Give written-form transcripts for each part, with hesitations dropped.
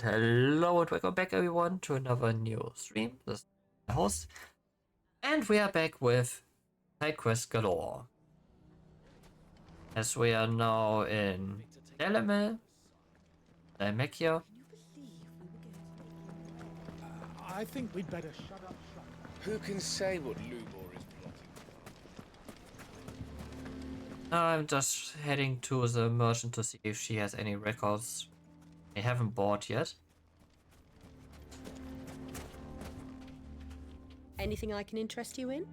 hello and welcome back everyone to another new stream. This is my host, and we are back with side quest galore. As we are now in Delamel, Dalmekia. I think we'd better shut up shop. Who can say what Lubor is plotting? I'm just heading to the merchant to see if she has any records I haven't bought yet. Anything I can interest you in?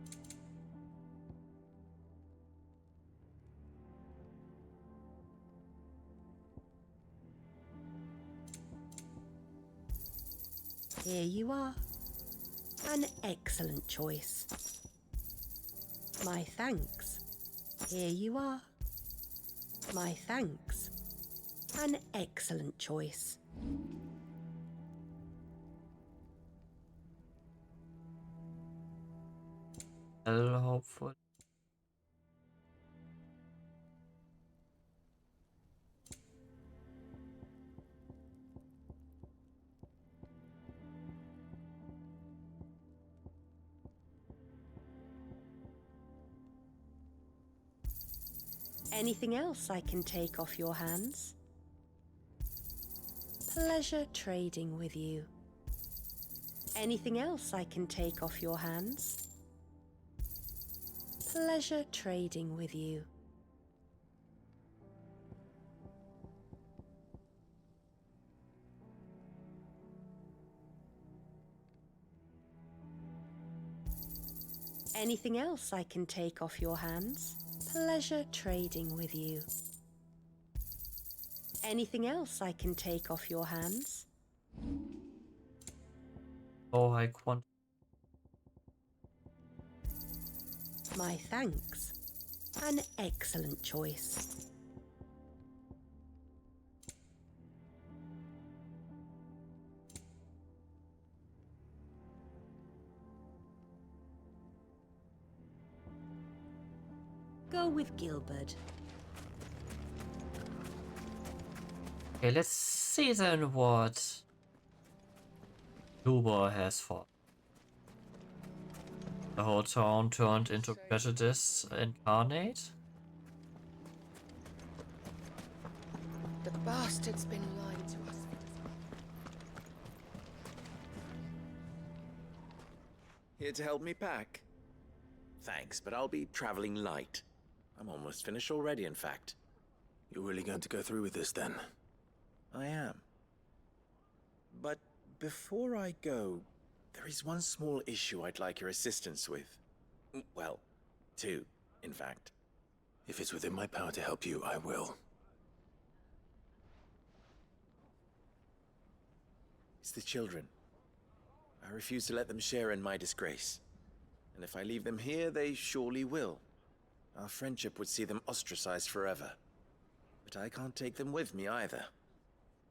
Here you are. An excellent choice. My thanks. Here you are. My thanks. An excellent choice. Well, hopefully. Anything else I can take off your hands? Pleasure trading with you. Anything else I can take off your hands? Pleasure trading with you. Anything else I can take off your hands? Pleasure trading with you. Anything else I can take off your hands? Oh, I want. My thanks. An excellent choice. Go with Gilbert. Okay, let's see then what Lubor has for. The whole town turned into prejudice incarnate. The bastard's been lying to us. Here to help me pack? Thanks, but I'll be traveling light. I'm almost finished already, in fact. You're really going to go through with this then? I am. But before I go, there is one small issue I'd like your assistance with. Well, two, in fact. If it's within my power to help you, I will. It's the children. I refuse to let them share in my disgrace. And if I leave them here, they surely will. Our friendship would see them ostracized forever. But I can't take them with me either.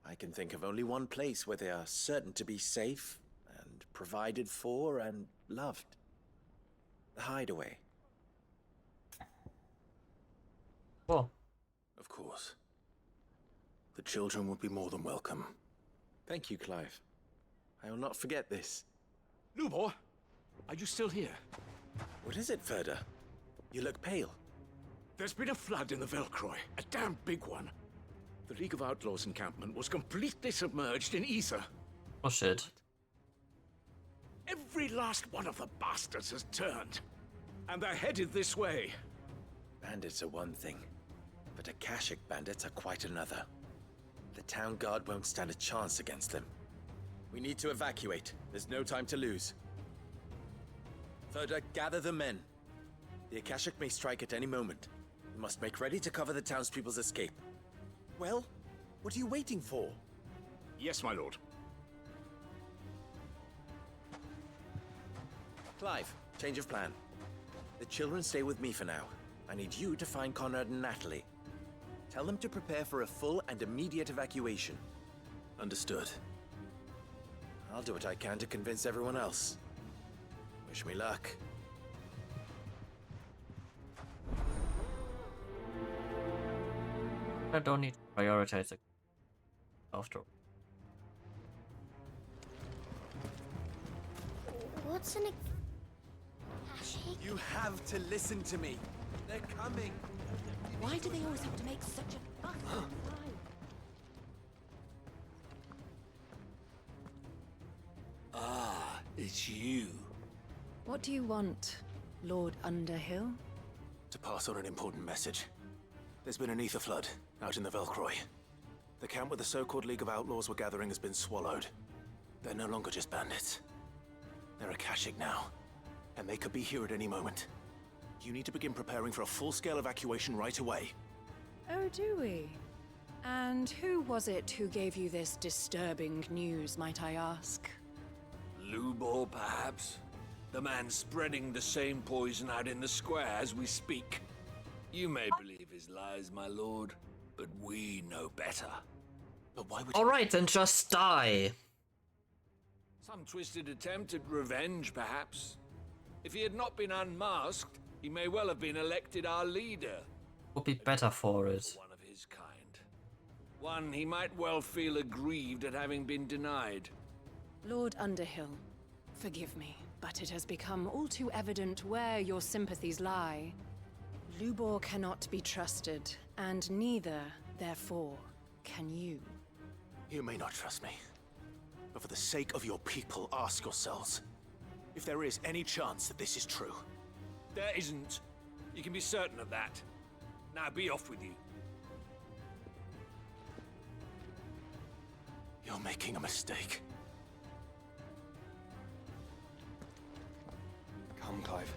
I can think of only one place where they are certain to be safe, and provided for, and loved. The Hideaway. Cool. Of course. The children would be more than welcome. Thank you, Clive. I will not forget this. Lubor, are you still here? What is it, Ferda? You look pale. There's been a flood in the Velcroy, a damn big one. The League of Outlaws encampment was completely submerged in ether. Oh shit. Every last one of the bastards has turned, and they're headed this way. Bandits are one thing, but Akashic bandits are quite another. The town guard won't stand a chance against them. We need to evacuate. There's no time to lose. Ferda, gather the men. The Akashic may strike at any moment. We must make ready to cover the townspeople's escape. Well, what are you waiting for? Yes, my lord. Clive, change of plan. The children stay with me for now. I need you to find Conrad and Natalie. Tell them to prepare for a full and immediate evacuation. Understood. I'll do what I can to convince everyone else. Wish me luck. I don't need to prioritize it after all. What's an Akashic? You have to listen to me. They're coming. Why do they always have to make such a fuss? Ah, it's you. What do you want, Lord Underhill? To pass on an important message. There's been an ether flood out in the Valkyria. The camp where the so-called League of Outlaws were gathering has been swallowed. They're no longer just bandits. They're Akashic now, and they could be here at any moment. You need to begin preparing for a full-scale evacuation right away. Oh, do we? And who was it who gave you this disturbing news, might I ask? Lubor, perhaps? The man spreading the same poison out in the square as we speak. You may believe his lies, my lord, but we know better. But why would Alright, then just die. Some twisted attempt at revenge, perhaps. If he had not been unmasked, he may well have been elected our leader. Would be better for it. One of his kind. One he might well feel aggrieved at having been denied. Lord Underhill, forgive me, but it has become all too evident where your sympathies lie. Lubor cannot be trusted, and neither, therefore, can you. You may not trust me, but for the sake of your people, ask yourselves if there is any chance that this is true. There isn't. You can be certain of that. Now be off with you. You're making a mistake. Come, Clive.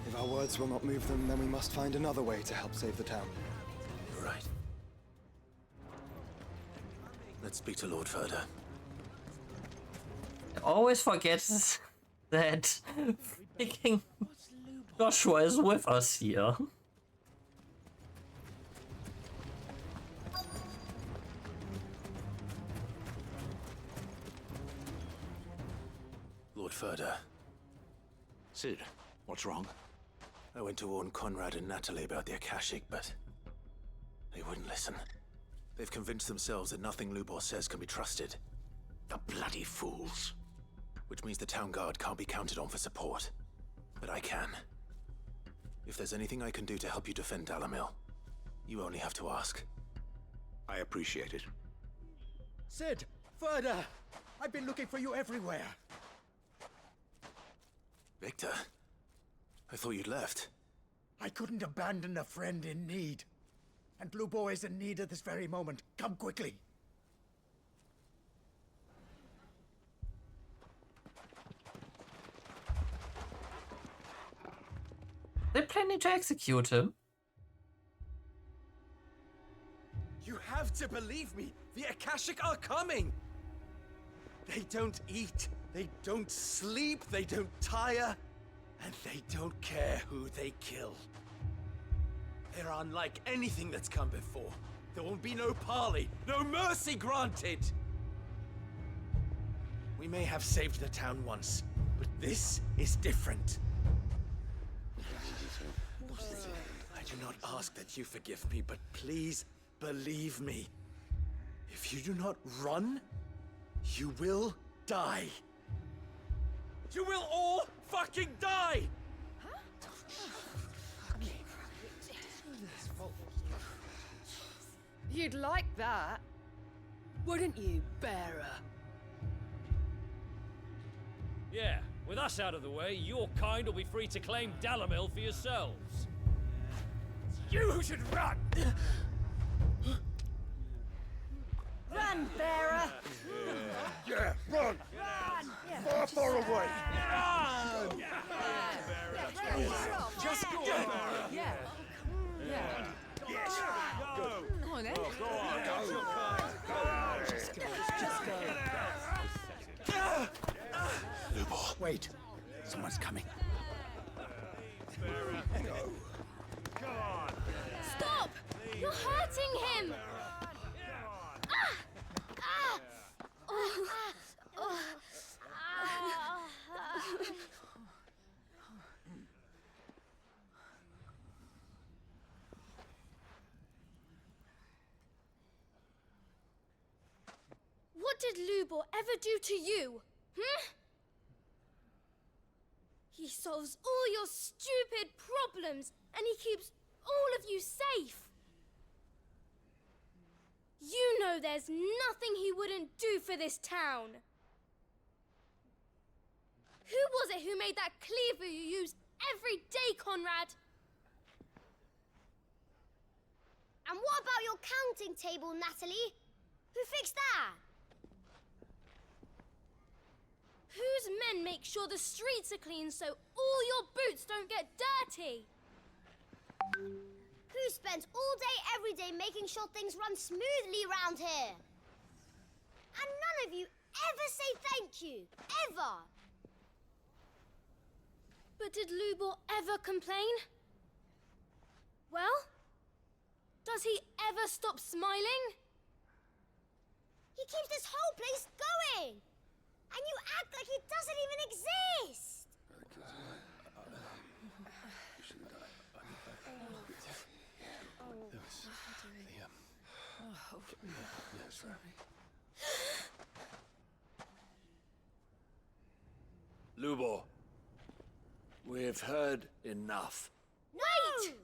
If our words will not move them, then we must find another way to help save the town. You're right. Let's speak to Lord Furder. I always forget that freaking Joshua is with us here. Lord Furder. Sid, what's wrong? I went to warn Conrad and Natalie about the Akashic, but they wouldn't listen. They've convinced themselves that nothing Lubor says can be trusted. The bloody fools. Which means the town guard can't be counted on for support. But I can. If there's anything I can do to help you defend Dalamil, you only have to ask. I appreciate it. Sid! Further! I've been looking for you everywhere! Victor? I thought you'd left. I couldn't abandon a friend in need. And Lubor is in need at this very moment. Come quickly! They're planning to execute him. You have to believe me. The Akashic are coming. They don't eat. They don't sleep. They don't tire. And they don't care who they kill. They're unlike anything that's come before. There won't be no parley, no mercy granted. We may have saved the town once, but this is different. I do not ask that you forgive me, but please believe me. If you do not run, you will die. You will all fucking die! You'd like that, wouldn't you, bearer? Yeah, with us out of the way, your kind will be free to claim Dalamil for yourselves. You should run! Run, bearer! Yeah, run! Far, far away! Run! Just go! Yeah. Yeah. Yes! Go! Come on, then. Go on! Just go. Lubor, wait. Someone's coming. Stop! You're hurting him! What did Lubor ever do to you? Hmm? He solves all your stupid problems, and he keeps all of you safe. You know there's nothing he wouldn't do for this town. Who was it who made that cleaver you use every day, Conrad? And what about your counting table, Natalie? Who fixed that? Whose men make sure the streets are clean so all your boots don't get dirty? Who spends all day every day making sure things run smoothly round here? And none of you ever say thank you. Ever. But did Lubor ever complain? Well, does he ever stop smiling? He keeps this whole place going. And you act like he doesn't even exist! Lubor, we've heard enough. Wait!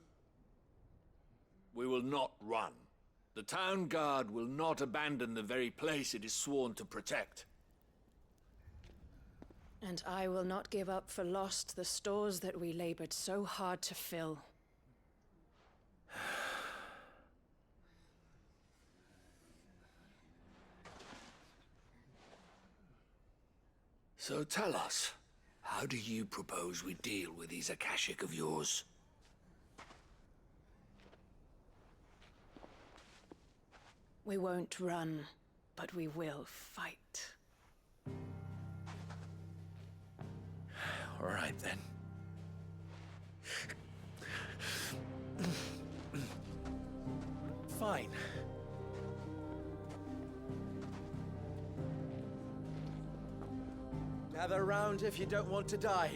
We will not run. The town guard will not abandon the very place it is sworn to protect. And I will not give up for lost the stores that we labored so hard to fill. So tell us, how do you propose we deal with these Akashic of yours? We won't run, but we will fight. All right, then. Fine. Gather round if you don't want to die.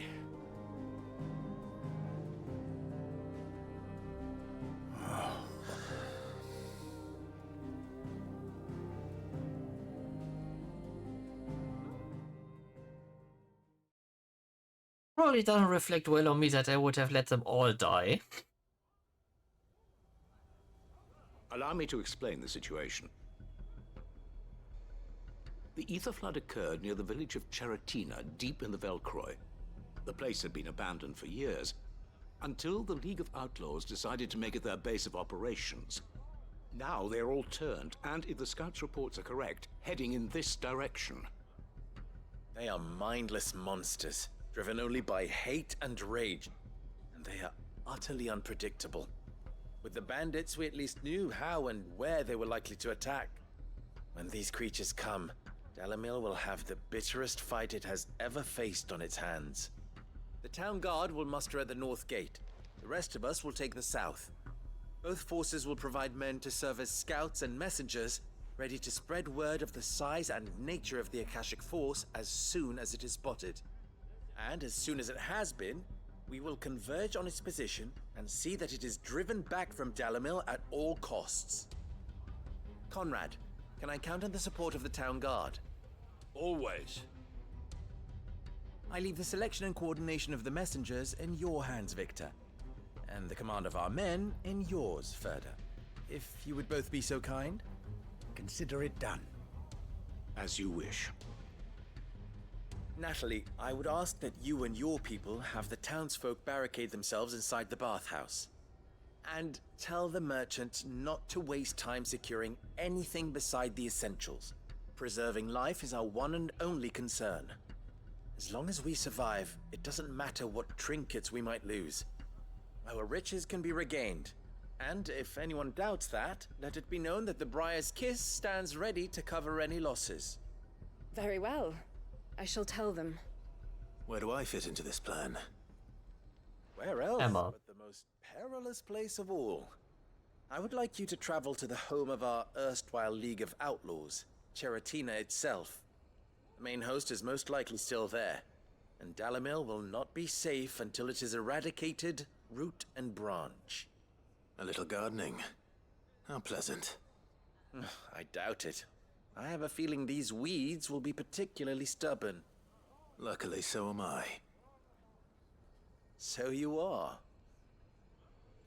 Probably doesn't reflect well on me that I would have let them all die. Allow me to explain the situation. The ether flood occurred near the village of Cheratina, deep in the Valkyria. The place had been abandoned for years, until the League of Outlaws decided to make it their base of operations. Now they're all turned, and if the scouts' reports are correct, heading in this direction. They are mindless monsters, driven only by hate and rage, and they are utterly unpredictable. With the bandits, we at least knew how and where they were likely to attack. When these creatures come, Dalamil will have the bitterest fight it has ever faced on its hands. The town guard will muster at the north gate. The rest of us will take the south. Both forces will provide men to serve as scouts and messengers, ready to spread word of the size and nature of the Akashic force as soon as it is spotted. And as soon as it has been, we will converge on its position and see that it is driven back from Dalamil at all costs. Conrad, can I count on the support of the town guard? Always. I leave the selection and coordination of the messengers in your hands, Victor. And the command of our men in yours, Ferda. If you would both be so kind. Consider it done. As you wish. Natalie, I would ask that you and your people have the townsfolk barricade themselves inside the bathhouse. And tell the merchant not to waste time securing anything beside the essentials. Preserving life is our one and only concern. As long as we survive, it doesn't matter what trinkets we might lose. Our riches can be regained. And if anyone doubts that, let it be known that the Briar's Kiss stands ready to cover any losses. Very well. I shall tell them. Where do I fit into this plan? Where else Emma. but the most perilous place of all? I would like you to travel to the home of our erstwhile League of Outlaws, Cheratina itself. The main host is most likely still there, and Dalamil will not be safe until it is eradicated, root and branch. A little gardening. How pleasant. I doubt it. I have a feeling these weeds will be particularly stubborn. Luckily, so am I. So you are.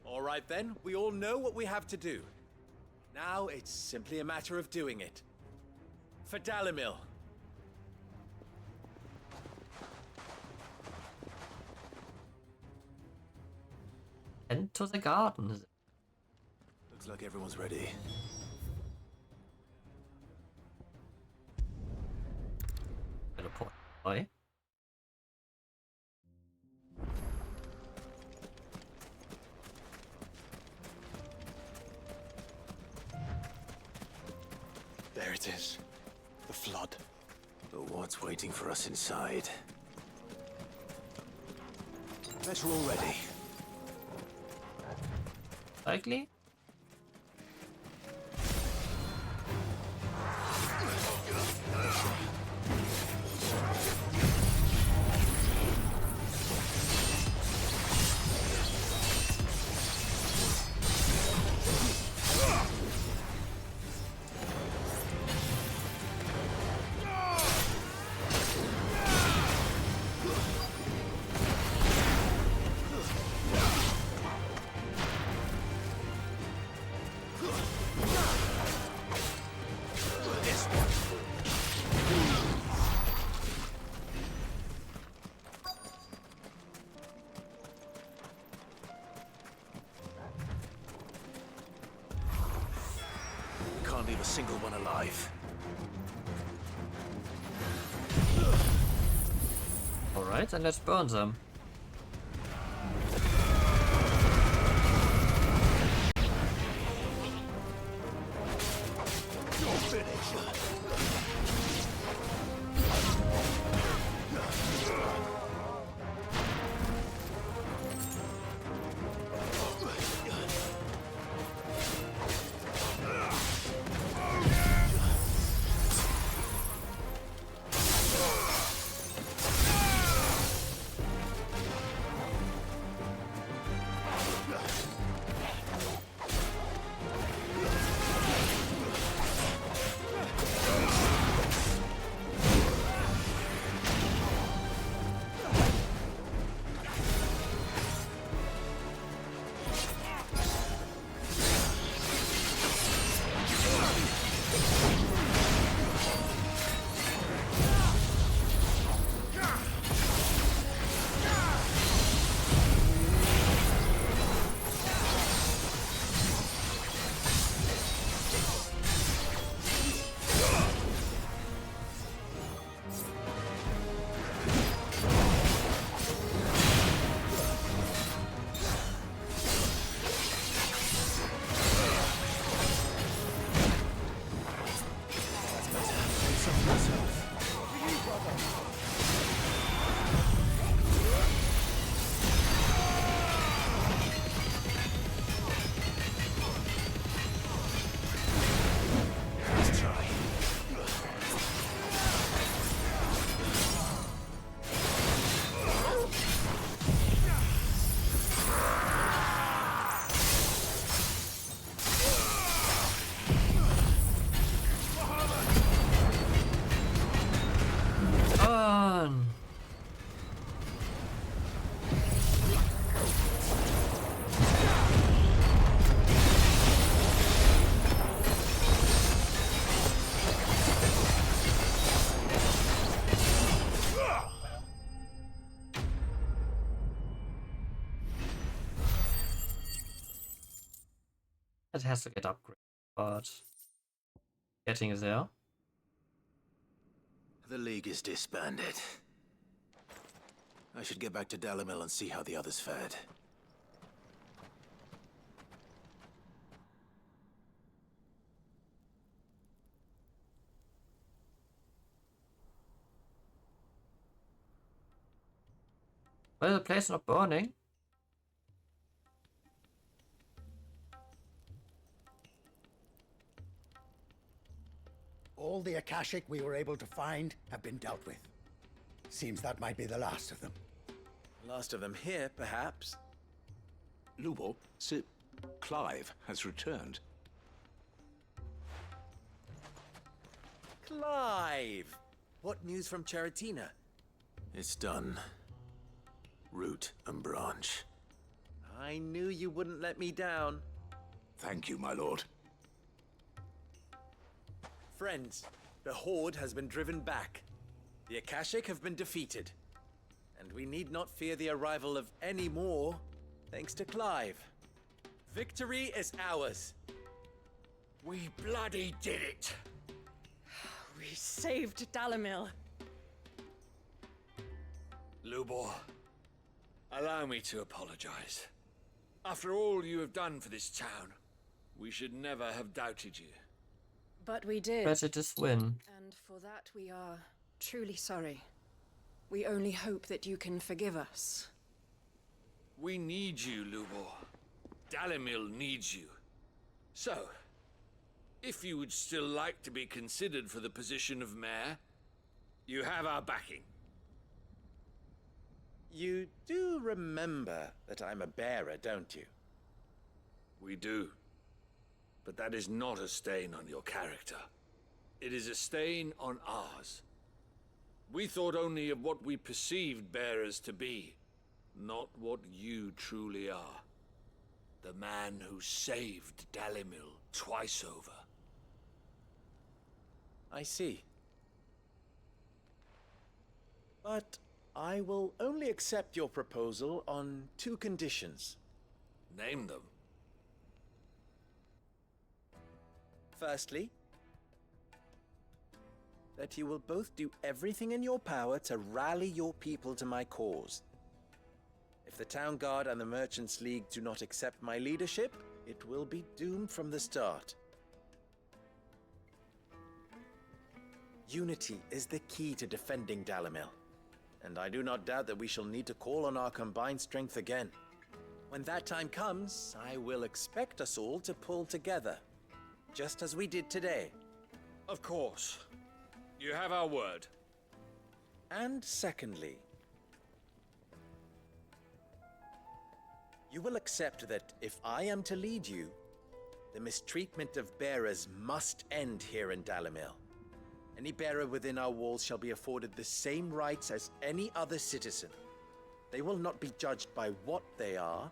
All right then, we all know what we have to do. Now it's simply a matter of doing it. For Dalimil. Into the garden. Looks like everyone's ready. Teleport away. There it is. The flood. But what's waiting for us inside? Better already. Likely? Can't leave a single one alive. Alright, then let's burn them. It has to get upgraded, but getting there. The League is disbanded. I should get back to Dalimil and see how the others fared. Well, the place is not burning. All the Akashic we were able to find have been dealt with. Seems that might be the last of them. Last of them here, perhaps. Lubor, Sir Clive has returned. Clive! What news from Charatina? It's done. root and branch. I knew you wouldn't let me down. Thank you, my lord. Friends, the Horde has been driven back. The Akashic have been defeated. And we need not fear the arrival of any more, thanks to Clive. Victory is ours. We bloody did it! We saved Dalimil. Lubor, allow me to apologize. After all you have done for this town, we should never have doubted you. But we did. Prejudice win. And for that we are truly sorry. We only hope that you can forgive us. We need you, Lubor. Dalimil needs you. So, if you would still like to be considered for the position of mayor, you have our backing. You do remember that I'm a bearer, don't you? We do. But that is not a stain on your character. It is a stain on ours. We thought only of what we perceived bearers to be, not what you truly are. The man who saved Dalimil twice over. I see. But I will only accept your proposal on 2 conditions. Name them. Firstly, that you will both do everything in your power to rally your people to my cause. If the Town Guard and the Merchants League do not accept my leadership, it will be doomed from the start. Unity is the key to defending Dalimil, and I do not doubt that we shall need to call on our combined strength again. When that time comes, I will expect us all to pull together, just as we did today. Of course. You have our word. And secondly, you will accept that if I am to lead you, the mistreatment of bearers must end here in Dalimil. Any bearer within our walls shall be afforded the same rights as any other citizen. They will not be judged by what they are,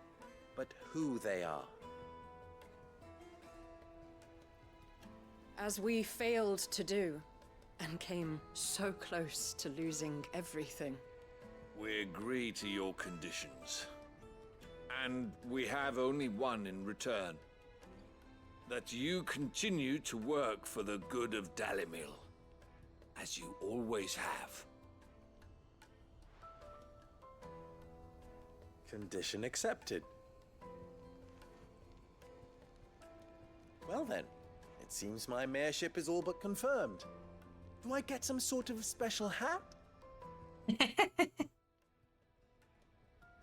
but who they are. As we failed to do, and came so close to losing everything. We agree to your conditions. And we have only one in return. That you continue to work for the good of Dalimil, as you always have. Condition accepted. Well then, it seems my mayorship is all but confirmed. Do I get some sort of special hat?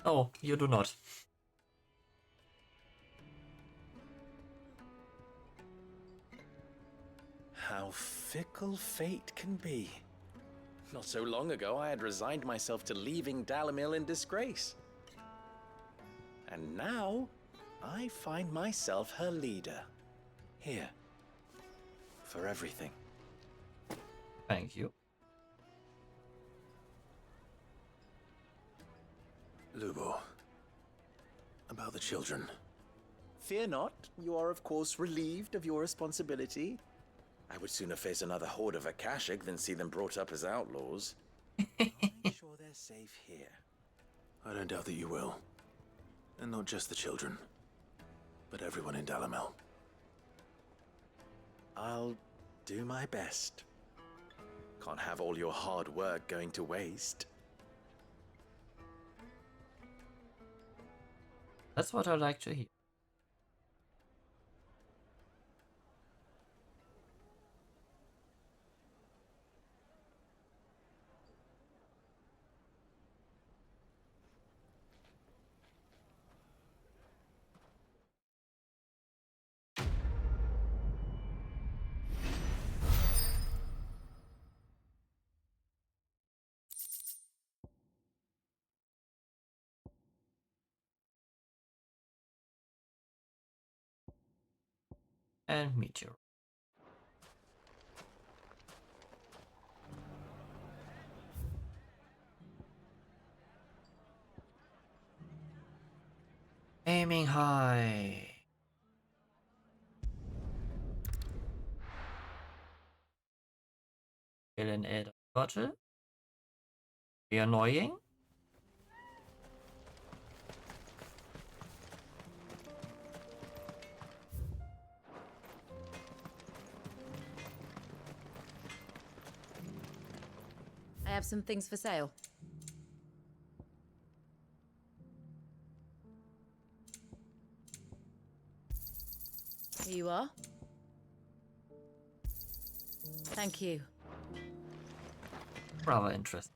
Oh, you do not. How fickle fate can be. Not so long ago, I had resigned myself to leaving Dalimil in disgrace. And now, I find myself her leader. Here. For everything. Thank you. Lubor. About the children. Fear not. You are, of course, relieved of your responsibility. I would sooner face another horde of Akashic than see them brought up as outlaws. I'm sure they're safe here. I don't doubt that you will. And not just the children, but everyone in Dalimil. I'll do my best. Can't have all your hard work going to waste. That's what I like to hear. And meteor. Aiming high. Killing it. Gotcha. Be annoying. I have some things for sale. Here you are. Thank you. Rather interesting.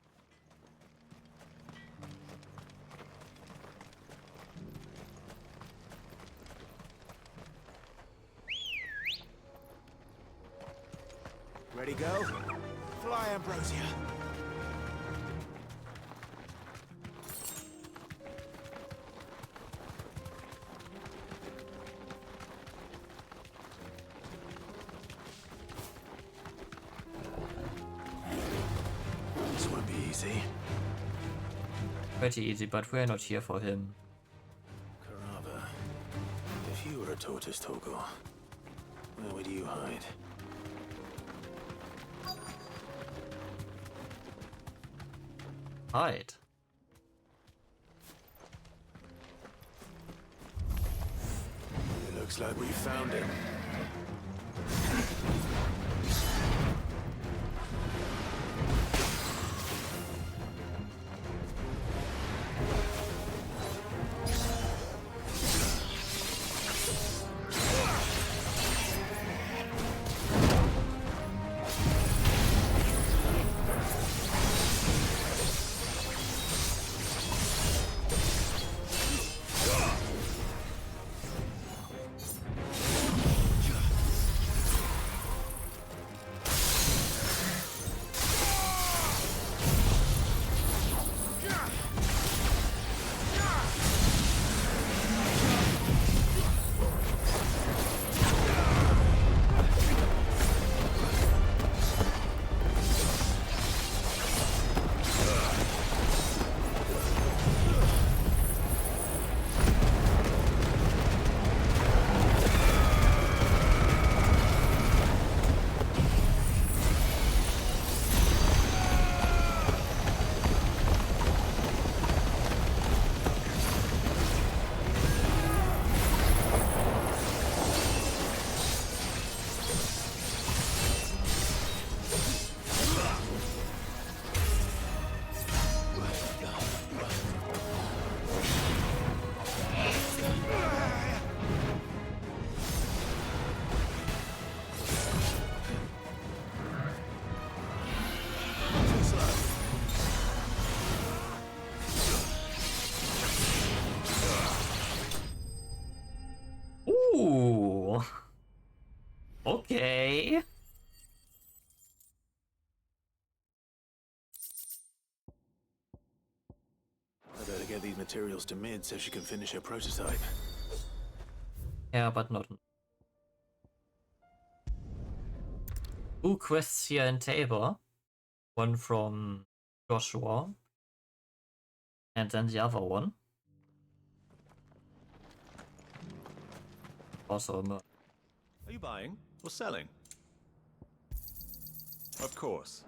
Ready, go? Fly, Ambrosia. This won't be easy. Pretty easy, but we're not here for him. Karava, if you were a tortoise, Togor, where would you hide? Hide. It looks like we found him. Ooh. Okay. I better get these materials to Mid so she can finish her prototype. Yeah, but not. Two quests here in Tabor. One from Joshua. And then the other one. Also a murder. Are you buying or selling? Of course.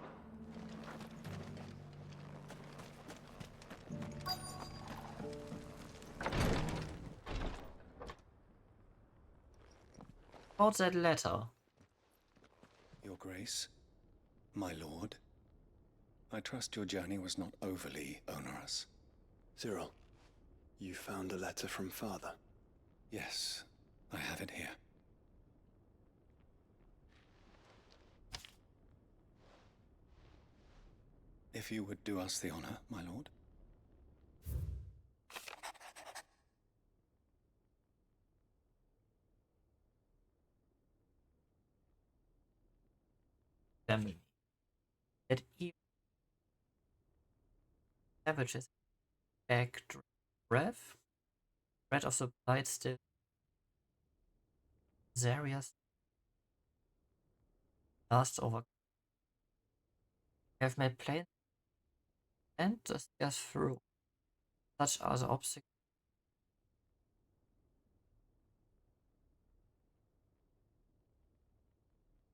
About that letter. Your Grace, my lord, I trust your journey was not overly onerous. Cyril, you found a letter from Father? Yes, I have it here. If you would do us the honor, my lord. Family. That even savages back breath. Breath of the blight still. Zarias last over. Have made plain and the stairs through. Such are the obstacles.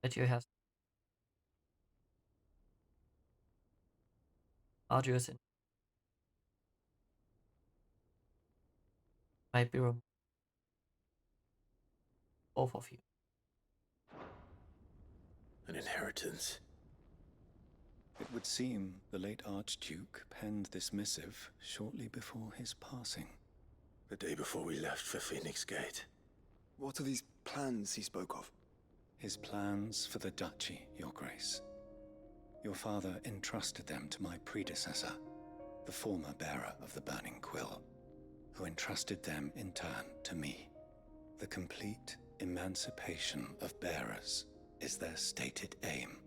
that you have arduous and might be removed. Both of you. An inheritance. It would seem the late Archduke penned this missive shortly before his passing. The day before we left for Phoenix Gate. What are these plans he spoke of? His plans for the duchy, Your Grace. Your father entrusted them to my predecessor, the former bearer of the Burning Quill, who entrusted them in turn to me. The complete emancipation of bearers is their stated aim.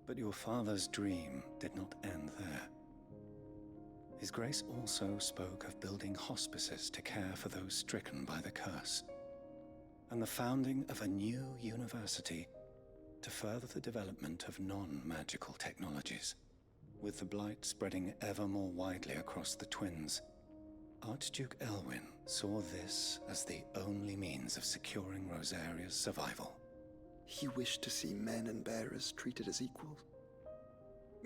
But your father's dream did not end there. His Grace also spoke of building hospices to care for those stricken by the curse, and the founding of a new university to further the development of non-magical technologies. With the blight spreading ever more widely across the twins, Archduke Elwyn saw this as the only means of securing Rosaria's survival. He wished to see men and bearers treated as equals.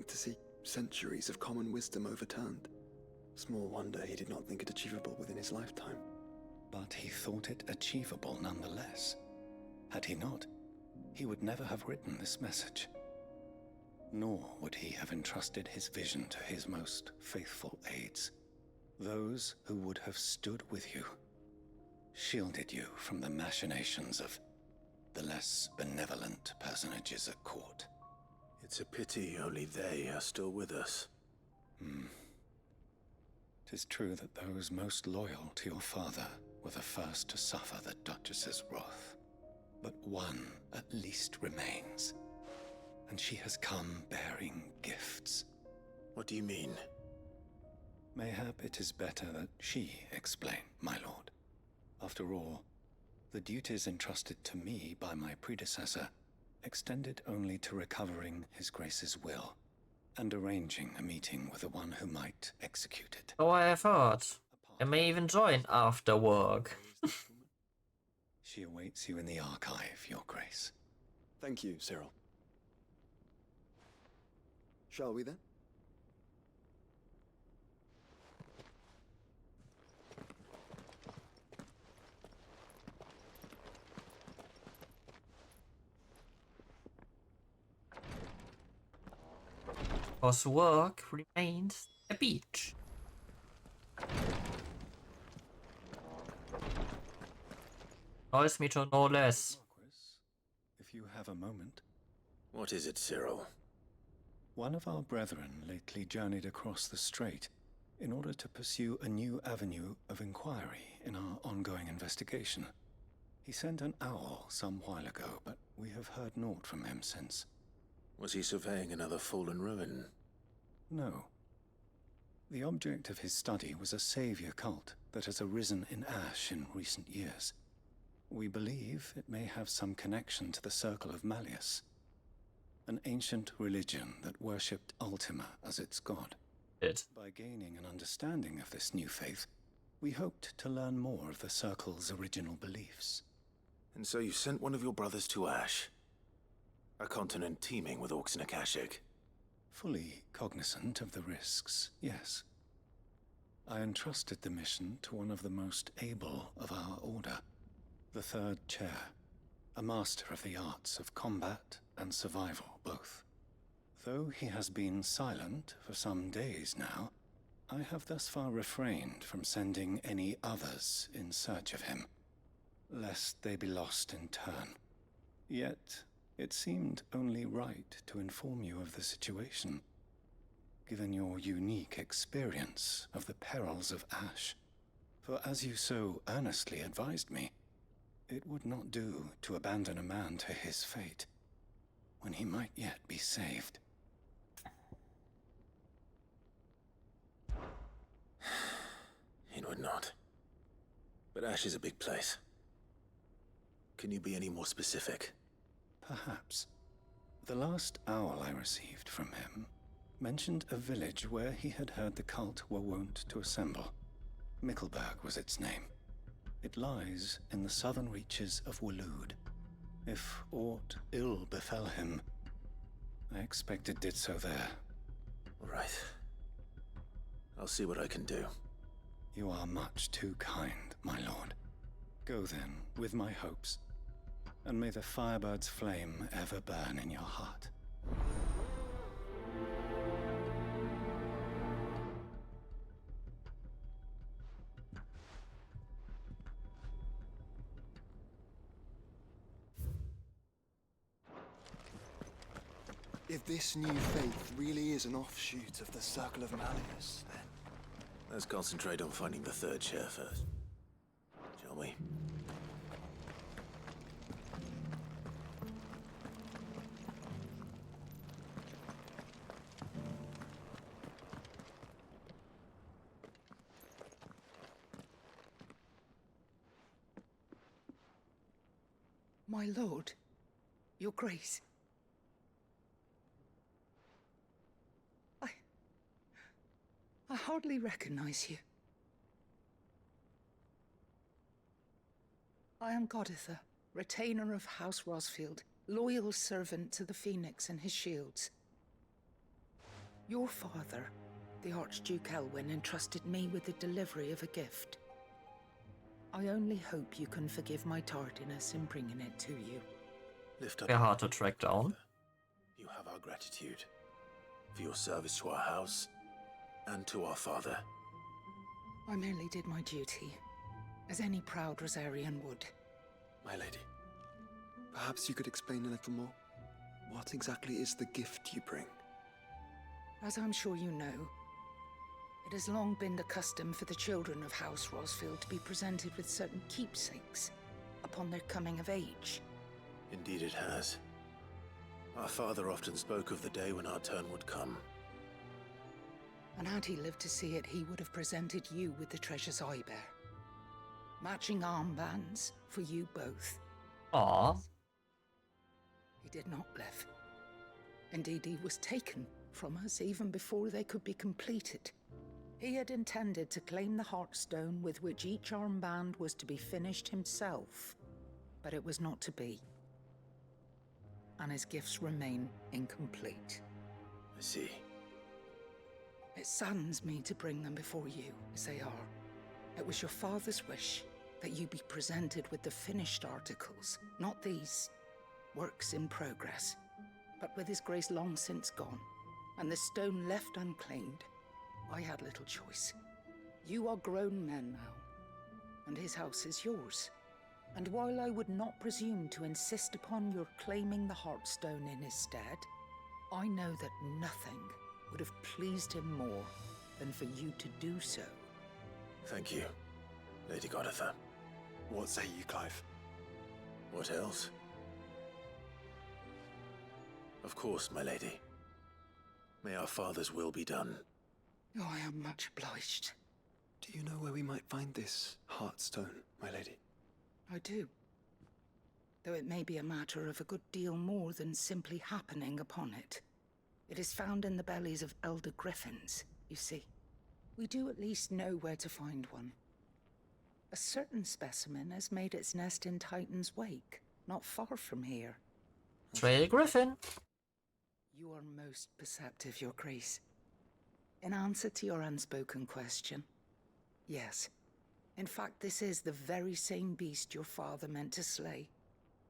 To see centuries of common wisdom overturned. Small wonder he did not think it achievable within his lifetime. But he thought it achievable nonetheless. Had he not, he would never have written this message. Nor would he have entrusted his vision to his most faithful aides. Those who would have stood with you, shielded you from the machinations of the less benevolent personages at court. It's a pity only they are still with us. 'Tis true that those most loyal to your father were the first to suffer the Duchess's wrath. But one at least remains, and she has come bearing gifts. What do you mean? Mayhap it is better that she explain, my lord. After all, the duties entrusted to me by my predecessor extended only to recovering His Grace's will and arranging a meeting with the one who might execute it. So I have heard. I may even join after work. She awaits you in the Archive, Your Grace. Thank you, Cyril. Shall we then? Because work remains a beach. Noise meter no less. If you have a moment. What is it, Cyril? One of our brethren lately journeyed across the strait in order to pursue a new avenue of inquiry in our ongoing investigation. He sent an owl some while ago, but we have heard naught from him since. Was he surveying another fallen ruin? No. The object of his study was a savior cult that has arisen in Ash in recent years. We believe it may have some connection to the Circle of Malleus, an ancient religion that worshipped Ultima as its god. By gaining an understanding of this new faith, we hoped to learn more of the Circle's original beliefs. And so you sent one of your brothers to Ash? A continent teeming with orcs and Akashic? Fully cognizant of the risks, yes. I entrusted the mission to one of the most able of our order, the Third Chair, a master of the arts of combat and survival both. Though he has been silent for some days now, I have thus far refrained from sending any others in search of him, lest they be lost in turn. Yet, it seemed only right to inform you of the situation, given your unique experience of the perils of Ash. For as you so earnestly advised me, it would not do to abandon a man to his fate, when he might yet be saved. It would not. But Ash is a big place. Can you be any more specific? Perhaps. The last owl I received from him mentioned a village where he had heard the cult were wont to assemble. Mickleburg was its name. It lies in the southern reaches of Waloed. If aught ill befell him, I expect it did so there. All right. I'll see what I can do. You are much too kind, my lord. Go then, with my hopes, and may the Firebird's flame ever burn in your heart. If this new faith really is an offshoot of the Circle of Malleus, then... Let's concentrate on finding the third chair first. Shall we? My lord, your grace. I hardly recognize you. I am Goditha, retainer of House Rosfield, loyal servant to the Phoenix and his shields. Your father, the Archduke Elwyn, entrusted me with the delivery of a gift. I only hope you can forgive my tardiness in bringing it to you. Lift up. They're hard to track down. You have our gratitude for your service to our house and to our father. I merely did my duty, as any proud Rosarian would. My lady, perhaps you could explain a little more? What exactly is the gift you bring? As I'm sure you know, it has long been the custom for the children of House Rosfield to be presented with certain keepsakes upon their coming of age. Indeed it has. Our father often spoke of the day when our turn would come. And had he lived to see it, he would have presented you with the treasures I bear. Matching armbands for you both. Aww. He did not live. Indeed, he was taken from us even before they could be completed. He had intended to claim the Heartstone with which each armband was to be finished himself, but it was not to be. And his gifts remain incomplete. I see. It saddens me to bring them before you, as they are. It was your father's wish that you be presented with the finished articles, not these works in progress. But with his grace long since gone, and the stone left unclaimed, I had little choice. You are grown men now, and his house is yours. And while I would not presume to insist upon your claiming the Heartstone in his stead, I know that nothing would have pleased him more than for you to do so. Thank you, Lady Goditha. What say you, Clive? What else? Of course, my lady. May our father's will be done. Oh, I am much obliged. Do you know where we might find this Heartstone, my lady? I do. Though it may be a matter of a good deal more than simply happening upon it. It is found in the bellies of elder griffins, you see. We do at least know where to find one. A certain specimen has made its nest in Titan's Wake, not far from here. Trail Griffin. You are most perceptive, Your Grace. In answer to your unspoken question, yes. In fact, this is the very same beast your father meant to slay.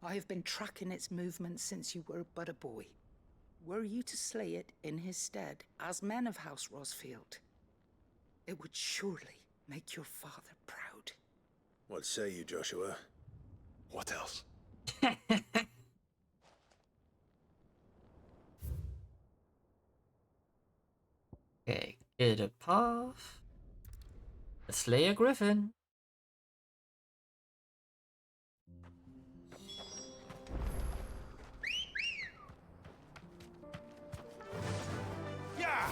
I have been tracking its movements since you were but a boy. Were you to slay it in his stead, as men of House Rosfield, it would surely make your father proud. What say you, Joshua? What else? Okay, get a path. Slay a griffin. Yeah!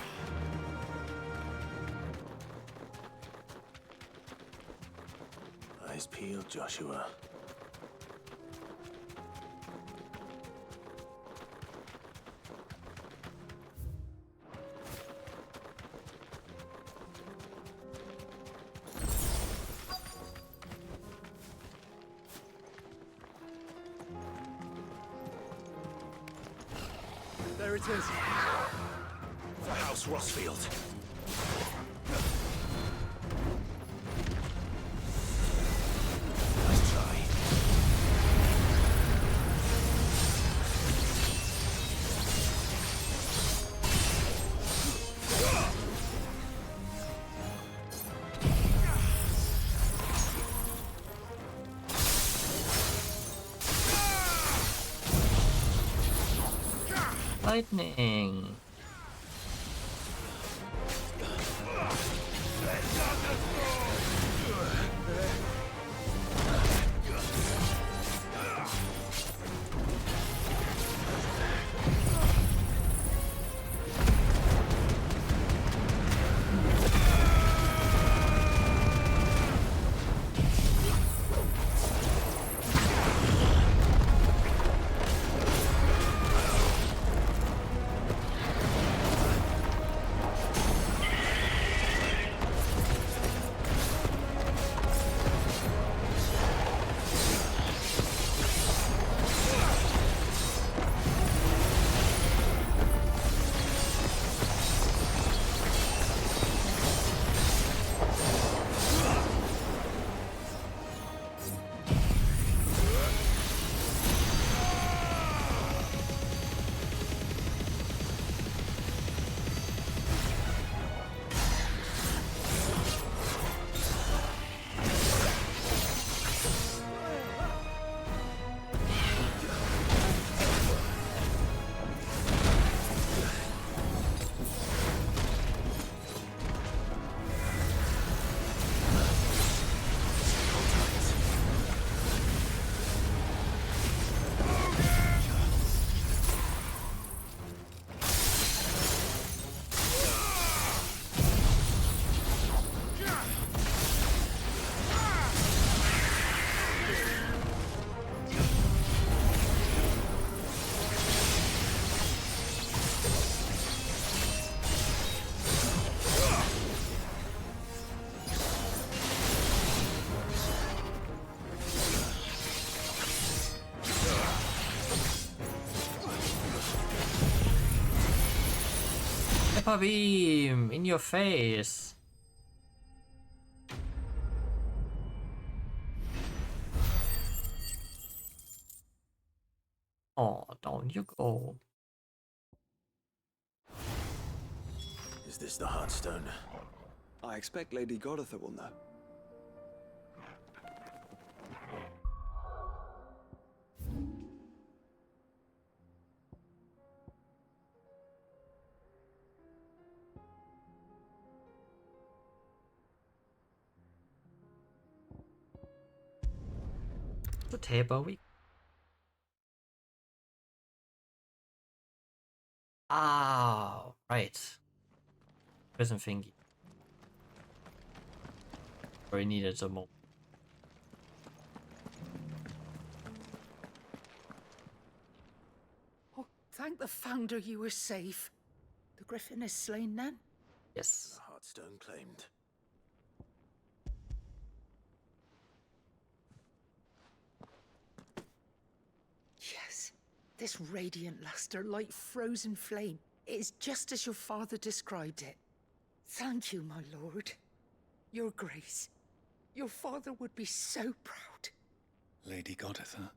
Eyes peeled, Joshua. it is. For House Rossfield. Nice try. Lightning. Pepper beam in your face. Oh, down you go. Is this the Heartstone? I expect Lady Goditha will know. The table we. Ah, right. Prison thingy. Where he needed some more. Oh, thank the Founder you were safe. The Griffin is slain then? Yes. The Heartstone claimed. Yes. This radiant luster like frozen flame. It is just as your father described it. Thank you, my lord. Your grace. Your father would be so proud. Lady Goditha,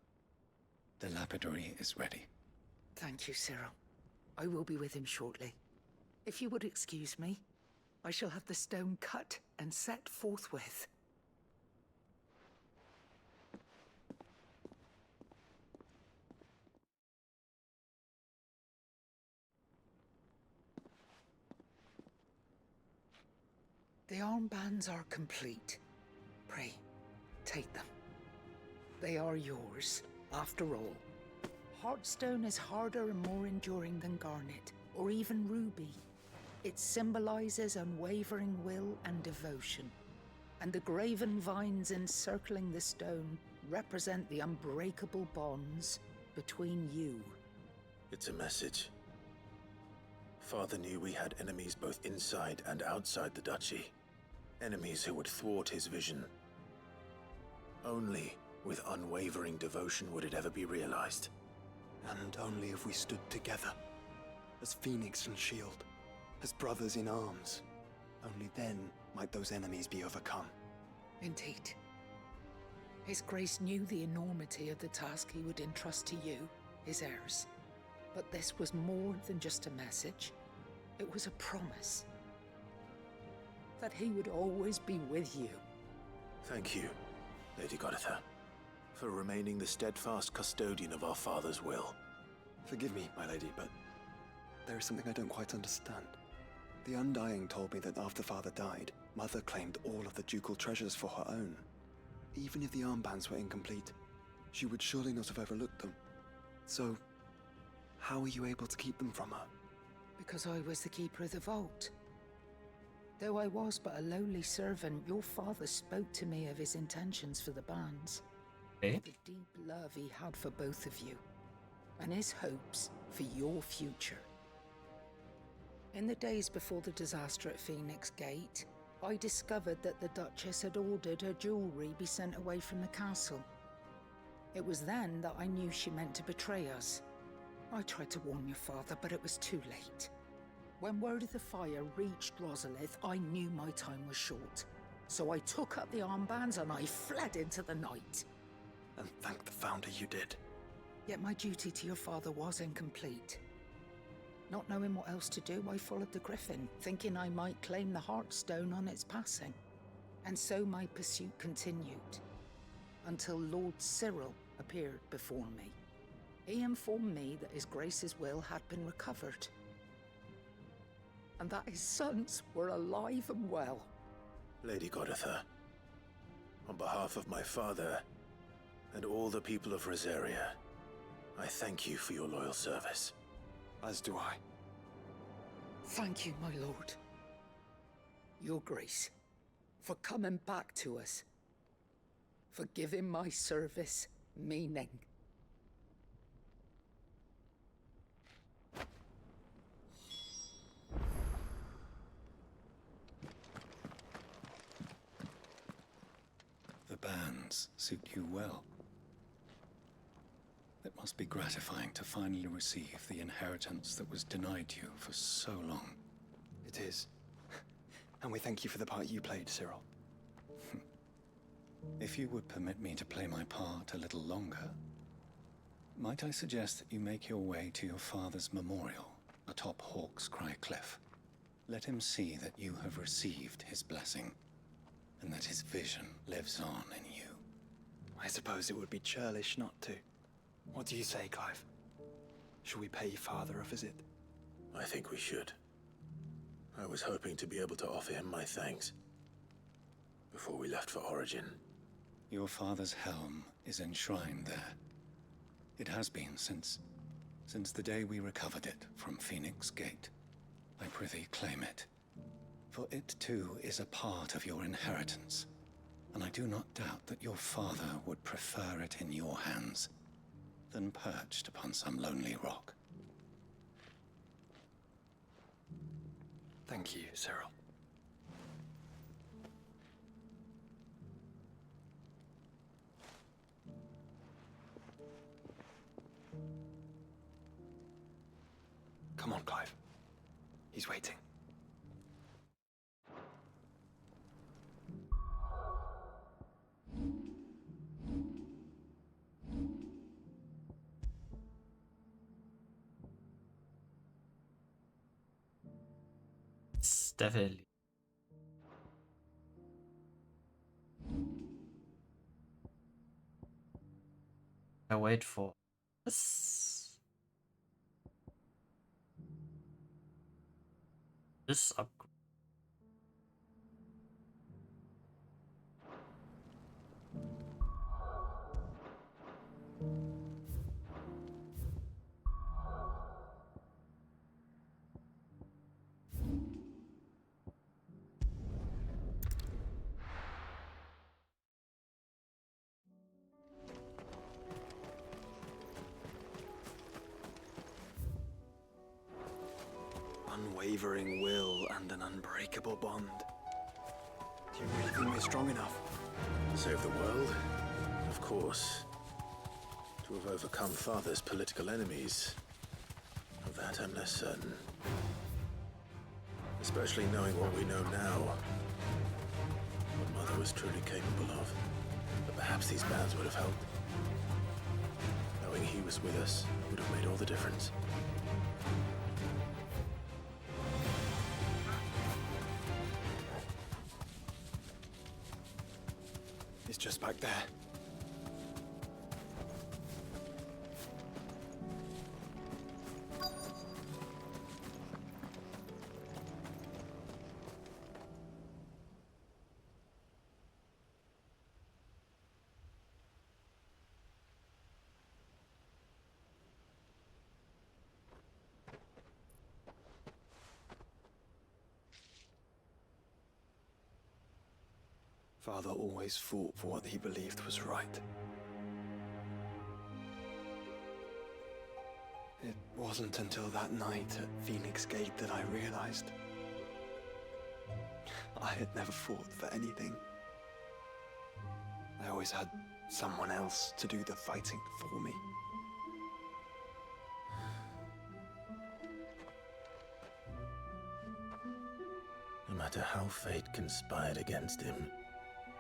the lapidary is ready. Thank you, Cyril. I will be with him shortly. If you would excuse me, I shall have the stone cut and set forthwith. The armbands are complete. Pray, take them. They are yours, after all. Heartstone is harder and more enduring than garnet, or even ruby. It symbolizes unwavering will and devotion. And the graven vines encircling the stone represent the unbreakable bonds between you. It's a message. Father knew we had enemies both inside and outside the duchy. Enemies who would thwart his vision. Only with unwavering devotion would it ever be realized. And only if we stood together. as Phoenix and Shield, as brothers in arms. Only then might those enemies be overcome. Indeed. His Grace knew the enormity of the task he would entrust to you, his heirs. But this was more than just a message. It was a promise. That he would always be with you. Thank you, Lady Goditha, for remaining the steadfast custodian of our father's will. Forgive me, my lady, but there is something I don't quite understand. The Undying told me that after Father died, Mother claimed all of the ducal treasures for her own. Even if the armbands were incomplete, she would surely not have overlooked them. So, how were you able to keep them from her? Because I was the keeper of the vault. Though I was but a lowly servant, your father spoke to me of his intentions for the bands. Eh? The deep love he had for both of you, and his hopes for your future. In the days before the disaster at Phoenix Gate, I discovered that the Duchess had ordered her jewelry be sent away from the castle. It was then that I knew she meant to betray us. I tried to warn your father, but it was too late. When word of the fire reached Rosalith, I knew my time was short. So I took up the armbands and I fled into the night. And thank the Founder you did. Yet my duty to your father was incomplete. Not knowing what else to do, I followed the Griffin, thinking I might claim the Heartstone on its passing. And so my pursuit continued, until Lord Cyril appeared before me. He informed me that His Grace's will had been recovered, and that his sons were alive and well. Lady Goditha, on behalf of my father and all the people of Rosaria, I thank you for your loyal service. As do I. Thank you, my lord. Your Grace, for coming back to us. For giving my service meaning. The bands suit you well. It must be gratifying to finally receive the inheritance that was denied you for so long. It is. And we thank you for the part you played, Cyril. If you would permit me to play my part a little longer, might I suggest that you make your way to your father's memorial atop Hawk's Cry Cliff? Let him see that you have received his blessing, and that his vision lives on in you. I suppose it would be churlish not to. What do you say, Clive? Should we pay Father a visit? I think we should. I was hoping to be able to offer him my thanks before we left for Origin. Your father's helm is enshrined there. It has been since the day we recovered it from Phoenix Gate. I prithee claim it, for it too is a part of your inheritance, and I do not doubt that your father would prefer it in your hands than perched upon some lonely rock. Thank you, Cyril. Come on, Clive. He's waiting. It's definitely. I wait for this upgrade. Unwavering will and an unbreakable bond. Do you really think we're strong enough? Save the world? Of course. To have overcome Father's political enemies, Of that I'm less certain. Especially knowing what we know now. What Mother was truly capable of. But perhaps these bands would have helped. Knowing he was with us would have made all the difference. It's just back there. Father always fought for what he believed was right. It wasn't until that night at Phoenix Gate that I realized I had never fought for anything. I always had someone else to do the fighting for me. No matter how fate conspired against him,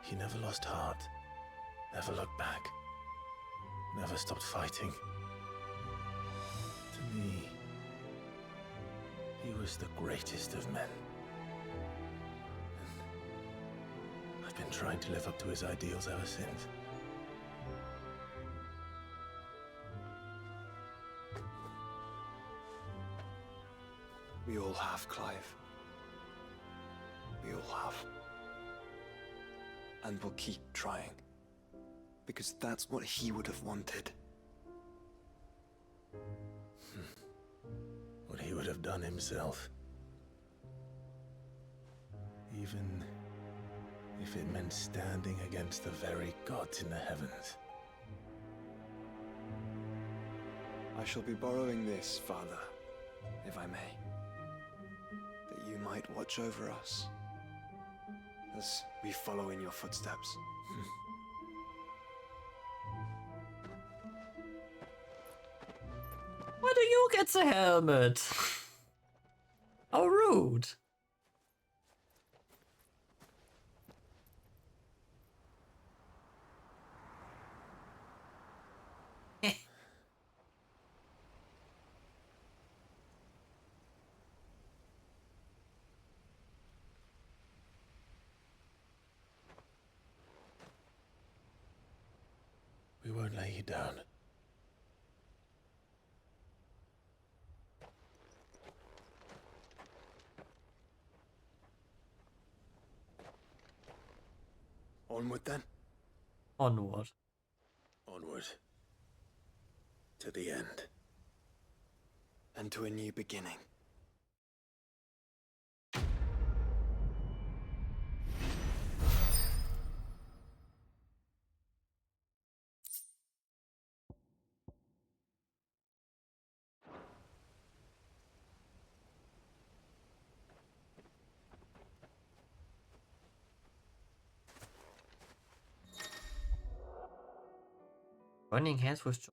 he never lost heart, never looked back, never stopped fighting. To me, he was the greatest of men. And I've been trying to live up to his ideals ever since. We all have, Clive. We all have. And we'll keep trying. Because that's what he would have wanted. What he would have done himself. Even if it meant standing against the very gods in the heavens. I shall be borrowing this, Father, if I may. That you might watch over us. As we follow in your footsteps. Why do you get the helmet? How rude. We won't lay you down. Onward then? Onward. Onward. To the end. And to a new beginning. Joining hands with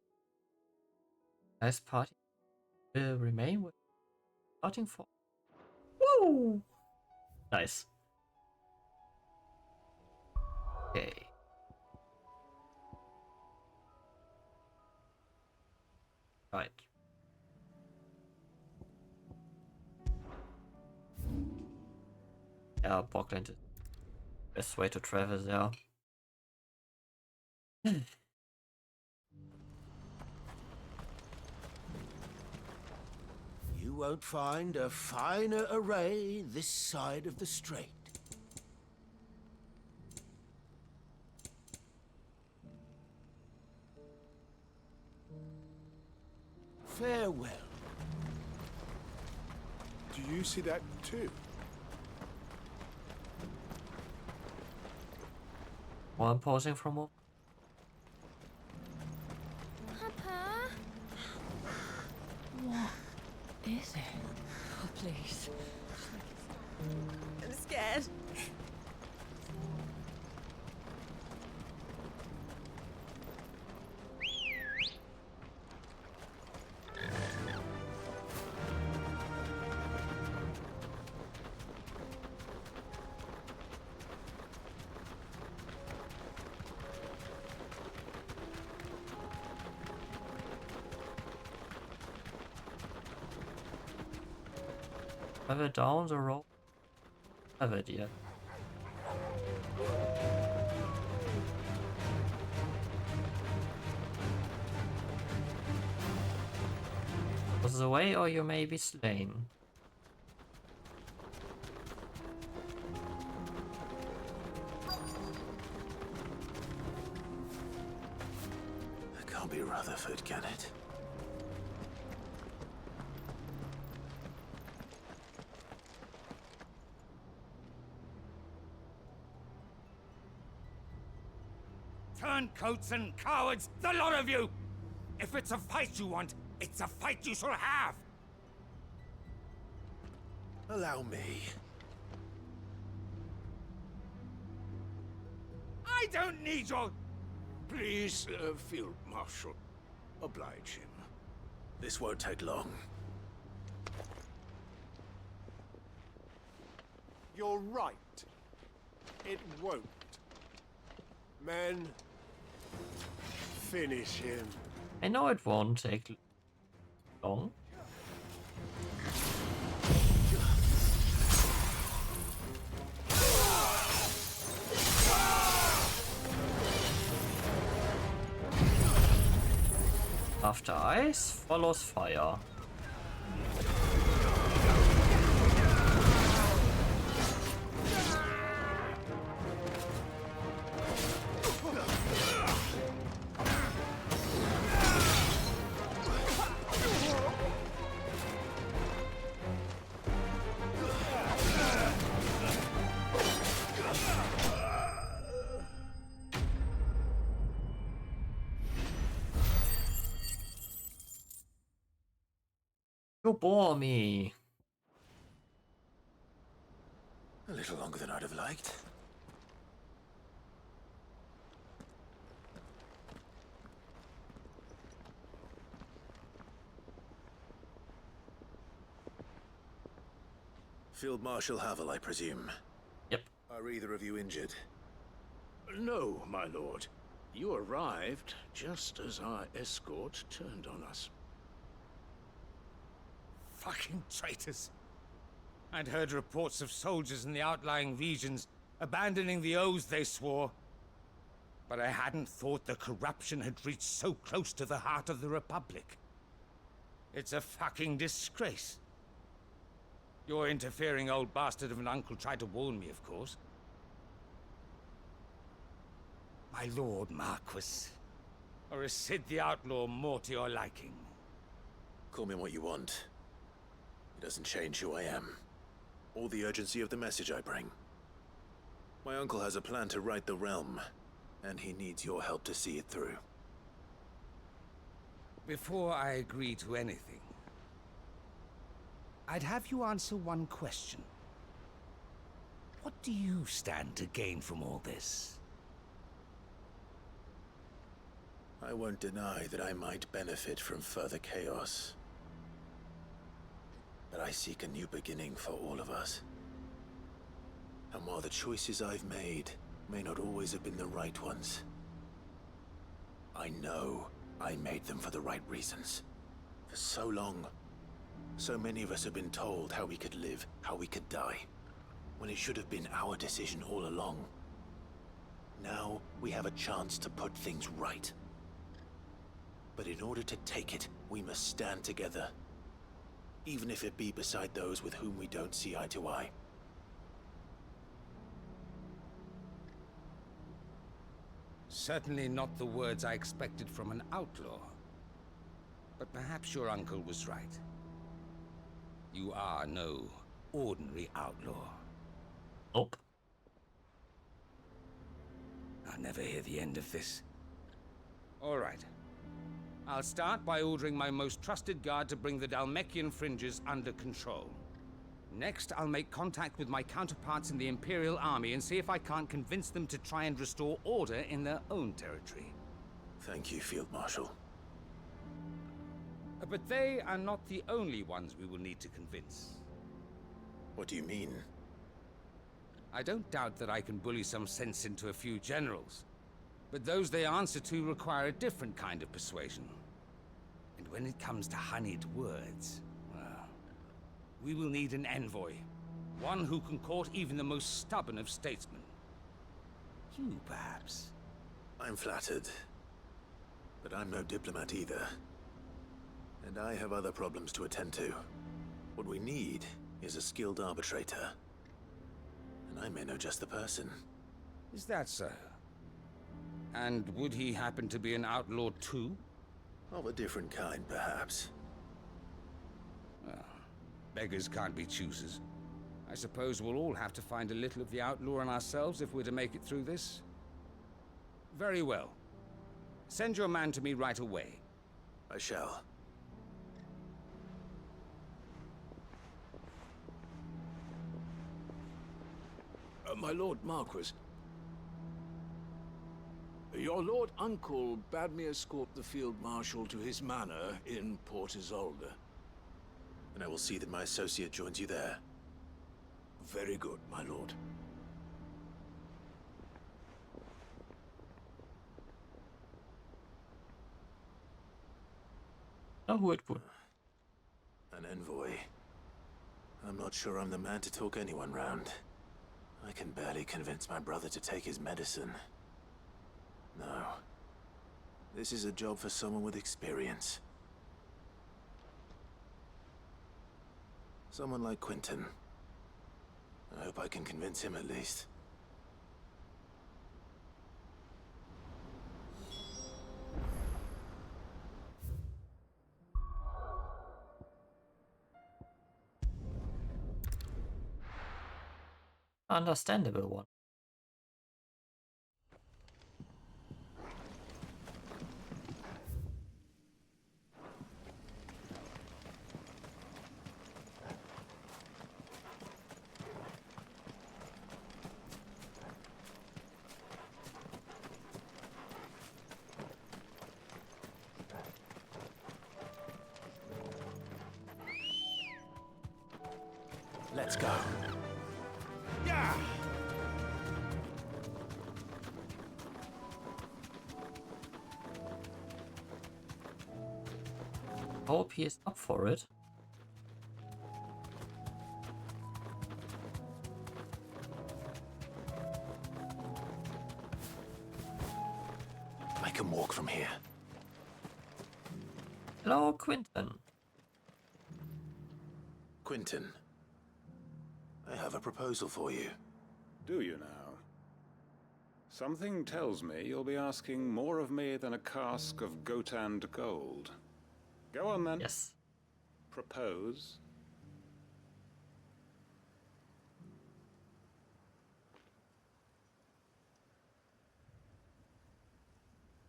nice party will remain with starting for. Woo! Nice. Okay. Right. Yeah, Bockland is the best way to travel there. You won't find a finer array this side of the strait. Farewell. Do you see that too? One posing from what? Papa? What is it? Oh, please. I'm scared. Have it down the road? Have it yet? Was the way, or you may be slain. It can't be Rutherford, can it? Turncoats and cowards, the lot of you! If it's a fight you want, it's a fight you shall have! Allow me. I don't need your... Please, Field Marshal, oblige him. This won't take long. You're right. It won't. Men, finish him. I know it won't take long. After ice follows fire. You bore me. A little longer than I'd have liked. Field Marshal Havel, I presume. Yep. Are either of you injured? No, my lord. You arrived just as our escort turned on us. Fucking traitors. I'd heard reports of soldiers in the outlying regions abandoning the oaths they swore. But I hadn't thought the corruption had reached so close to the heart of the Republic. It's a fucking disgrace. Your interfering old bastard of an uncle tried to warn me, of course. My lord Marquis. Or is Sid the Outlaw more to your liking? Call me what you want. It doesn't change who I am, or the urgency of the message I bring. My uncle has a plan to right the realm, and he needs your help to see it through. Before I agree to anything, I'd have you answer one question. What do you stand to gain from all this? I won't deny that I might benefit from further chaos. But I seek a new beginning for all of us. And while the choices I've made may not always have been the right ones, I know I made them for the right reasons. For so long, so many of us have been told how we could live, how we could die, when it should have been our decision all along. Now we have a chance to put things right. But in order to take it, we must stand together. Even if it be beside those with whom we don't see eye to eye. Certainly not the words I expected from an outlaw. But perhaps your uncle was right. You are no ordinary outlaw. Nope. I'll never hear the end of this. All right. I'll start by ordering my most trusted guard to bring the Dhalmekian fringes under control. Next, I'll make contact with my counterparts in the Imperial Army and see if I can't convince them to try and restore order in their own territory. Thank you, Field Marshal. But they are not the only ones we will need to convince. What do you mean? I don't doubt that I can bully some sense into a few generals. But those they answer to require a different kind of persuasion. And when it comes to honeyed words, well, We will need an envoy. One who can court even the most stubborn of statesmen. You, perhaps? I'm flattered. But I'm no diplomat either. And I have other problems to attend to. What we need is a skilled arbitrator. And I may know just the person. Is that so? And would he happen to be an outlaw too? Of a different kind, perhaps. Well, beggars can't be choosers. I suppose we'll all have to find a little of the outlaw in ourselves if we're to make it through this. Very well. Send your man to me right away. I shall. My Lord Marquis. Your Lord Uncle bade me escort the Field Marshal to his manor in Port Isolde. And I will see that my associate joins you there. Very good, my lord. Oh, who it would. An envoy. I'm not sure I'm the man to talk anyone round. I can barely convince my brother to take his medicine. No. This is a job for someone with experience. Someone like Quentin. I hope I can convince him at least. Understandable one. Let's go. Yeah! Hope he is up for it. I can walk from here. Hello, Quentin. Quentin, I have a proposal for you. Do you now? Something tells me you'll be asking more of me than a cask of Gotand gold. Go on then. Yes. Propose.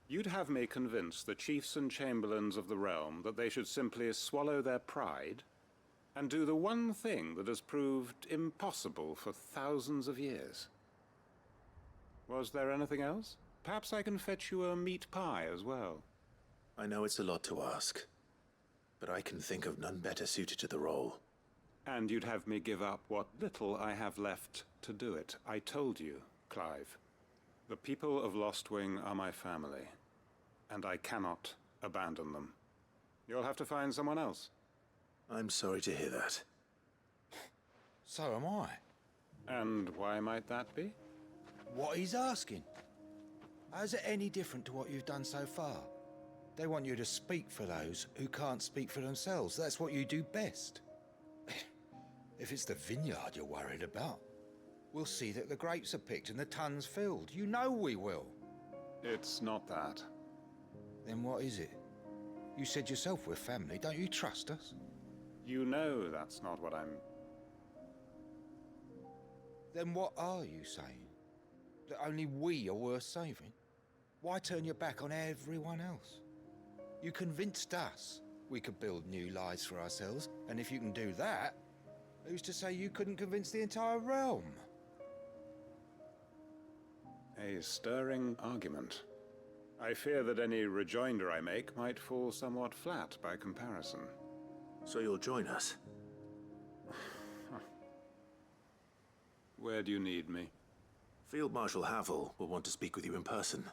You'd have me convince the chiefs and chamberlains of the realm that they should simply swallow their pride and do the one thing that has proved impossible for thousands of years. Was there anything else? Perhaps I can fetch you a meat pie as well. I know it's a lot to ask, but I can think of none better suited to the role. And you'd have me give up what little I have left to do it. I told you, Clive. The people of Lostwing are my family, and I cannot abandon them. You'll have to find someone else. I'm sorry to hear that. So am I. And why might that be? What he's asking. How's it any different to what you've done so far? They want you to speak for those who can't speak for themselves. That's what you do best. If it's the vineyard you're worried about, we'll see that the grapes are picked and the tons filled. You know we will. It's not that. Then what is it? You said yourself we're family. Don't you trust us? You know that's not what I'm... Then what are you saying? That only we are worth saving? Why turn your back on everyone else? You convinced us we could build new lives for ourselves, and if you can do that, who's to say you couldn't convince the entire realm? A stirring argument. I fear that any rejoinder I make might fall somewhat flat by comparison. So you'll join us? Where do you need me? Field Marshal Havel will want to speak with you in person.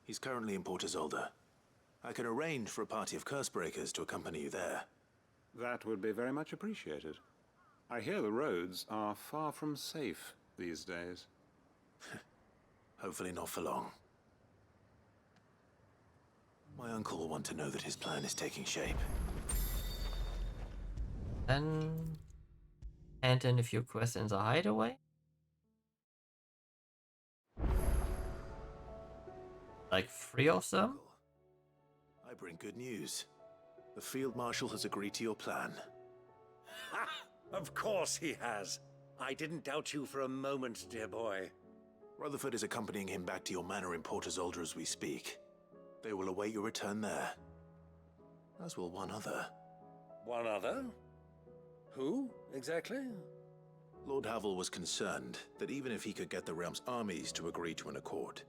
He's currently in Port Isolde. I can arrange for a party of Cursebreakers to accompany you there. That would be very much appreciated. I hear the roads are far from safe these days. Hopefully not for long. My uncle will want to know that his plan is taking shape. Then hand in a few quests in the hideaway. Like 3 of them. I bring good news. The Field Marshal has agreed to your plan. Ha! Of course he has. I didn't doubt you for a moment, dear boy. Rutherford is accompanying him back to your manor in Porterzolder as we speak. They will await your return there. As will one other. One other? Who, exactly? Lord Havel was concerned that even if he could get the realm's armies to agree to an accord,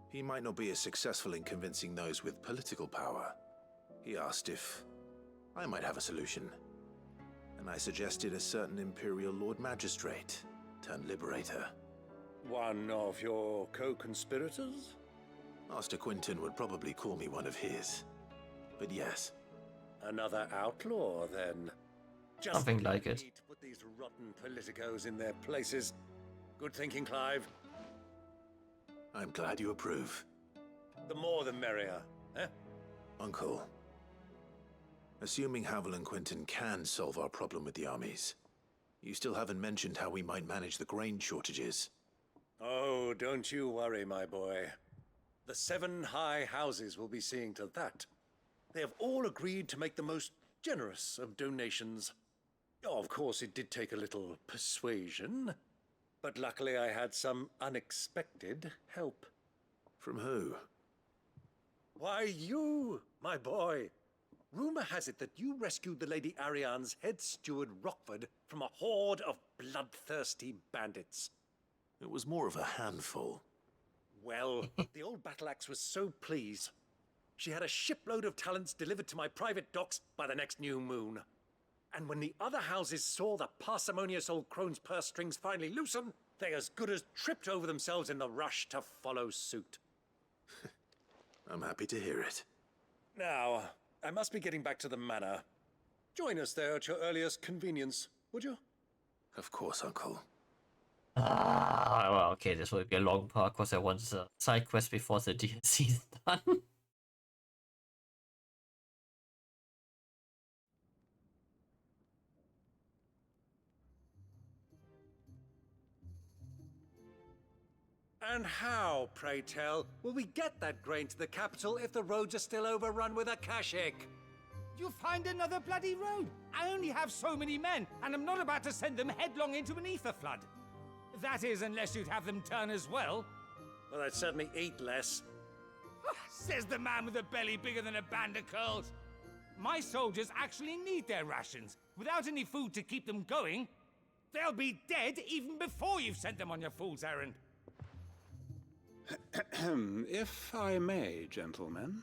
he might not be as successful in convincing those with political power. He asked if I might have a solution, and I suggested a certain Imperial Lord Magistrate turned Liberator. One of your co-conspirators? Master Quinton would probably call me one of his, but yes. Another outlaw, then? Just something like it. To put these rotten politicos in their places. Good thinking, Clive. I'm glad you approve. The more the merrier, eh? Uncle, assuming Havel and Quinton can solve our problem with the armies, you still haven't mentioned how we might manage the grain shortages. Oh, don't you worry, my boy. The 7 high houses will be seeing to that. They have all agreed to make the most generous of donations. Oh, of course, it did take a little persuasion, but luckily I had some unexpected help. From who? Why, you, my boy. Rumor has it that you rescued the Lady Ariane's head steward Rockford from a horde of bloodthirsty bandits. It was more of a handful. Well, the old battle axe was so pleased. She had a shipload of talents delivered to my private docks by the next new moon. And when the other houses saw the parsimonious old crone's purse strings finally loosen, they as good as tripped over themselves in the rush to follow suit. I'm happy to hear it. Now, I must be getting back to the manor. Join us there at your earliest convenience, would you? Of course, Uncle. Well, okay, this will be a long part because I want the side quest before the DLC is done. And how, pray tell, will we get that grain to the capital if the roads are still overrun with Akashic? You'll find another bloody road. I only have so many men, and I'm not about to send them headlong into an ether flood. That is, unless you'd have them turn as well. Well, I'd certainly eat less. Says the man with a belly bigger than a band of curls. My soldiers actually need their rations. Without any food to keep them going, they'll be dead even before you've sent them on your fool's errand. If I may, gentlemen,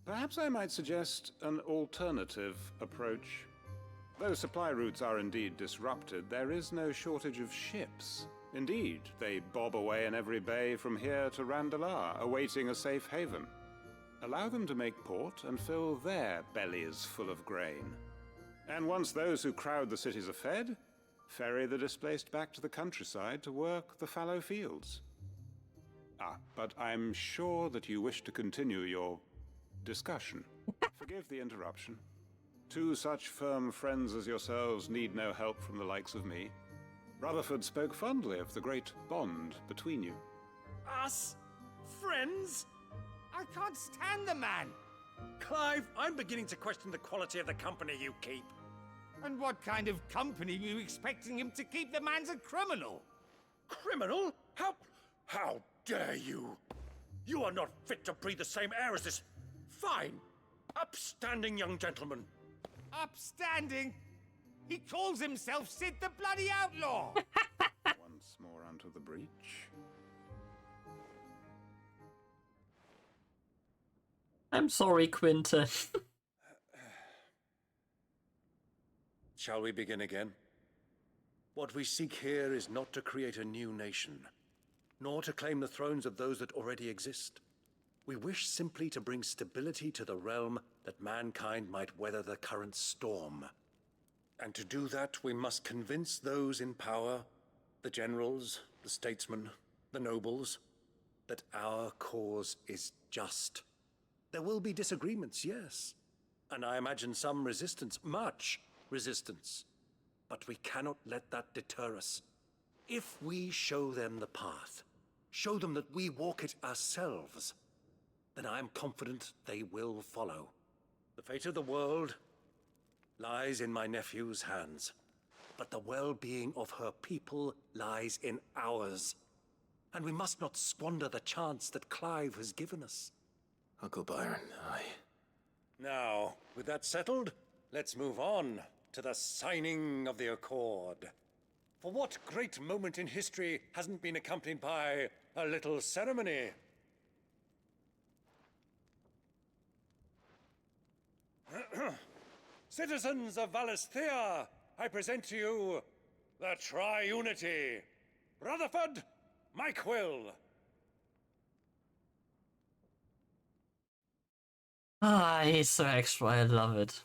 perhaps I might suggest an alternative approach. Though supply routes are indeed disrupted, there is no shortage of ships. Indeed, they bob away in every bay from here to Randalar, awaiting a safe haven. Allow them to make port and fill their bellies full of grain. And once those who crowd the cities are fed, ferry the displaced back to the countryside to work the fallow fields. But I'm sure that you wish to continue your discussion. Forgive the interruption. 2 such firm friends as yourselves need no help from the likes of me. Rutherford spoke fondly of the great bond between you. Us? Friends? I can't stand the man! Clive, I'm beginning to question the quality of the company you keep. And what kind of company are you expecting him to keep? The man's a criminal! Criminal? How dare you? You are not fit to breathe the same air as this fine, upstanding young gentleman. Upstanding? He calls himself Sid the Bloody Outlaw! Once more onto the breach. I'm sorry, Quinton. Shall we begin again? What we seek here is not to create a new nation, nor to claim the thrones of those that already exist. We wish simply to bring stability to the realm that mankind might weather the current storm. And to do that, we must convince those in power, the generals, the statesmen, the nobles, that our cause is just. There will be disagreements, yes. And I imagine some resistance, much resistance. But we cannot let that deter us. If we show them the path, show them that we walk it ourselves, then I am confident they will follow. The fate of the world lies in my nephew's hands, but the well-being of her people lies in ours. And we must not squander the chance that Clive has given us. Uncle Byron, Now, with that settled, let's move on to the signing of the Accord. For what great moment in history hasn't been accompanied by a little ceremony? Citizens of Valesthea, I present to you the Triunity. Rutherford, Mike Will. Ah, he's so extra, I love it.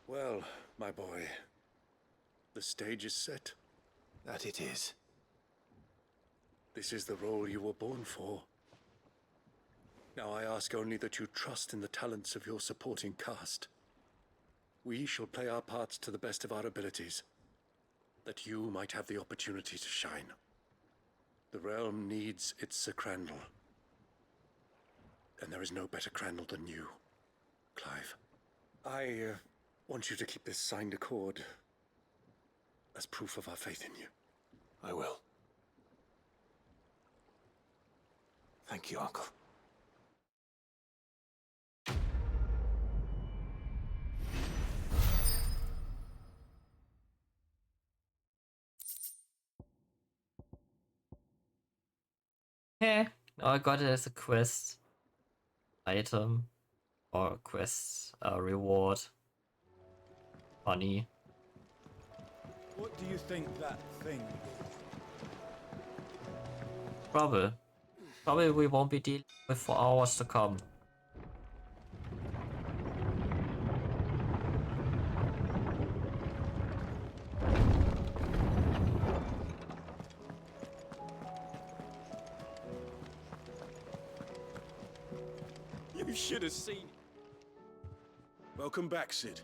Well, my boy, the stage is set. That it is. This is the role you were born for. Now I ask only that you trust in the talents of your supporting cast. We shall play our parts to the best of our abilities, that you might have the opportunity to shine. The realm needs its Sir Crandall. And there is no better Crandall than you, Clive. I want you to keep this signed accord as proof of our faith in you. I will. Thank you, Uncle. Yeah, now I got it as a quest item or quest reward. Funny. What do you think that thing Trouble. Probably we won't be dealing with for hours to come. You should have seen. Welcome back, Sid.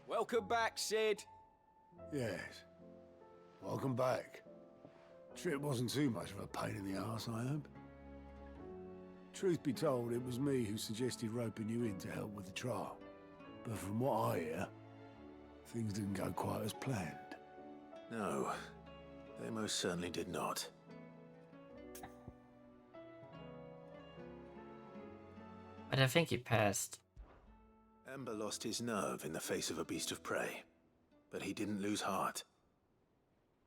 Welcome back, Sid. Yes. Welcome back. Trip wasn't too much of a pain in the arse, I hope. Truth be told, it was me who suggested roping you in to help with the trial. But from what I hear, things didn't go quite as planned. No, they most certainly did not. But I think he passed. Ember lost his nerve in the face of a beast of prey, but he didn't lose heart.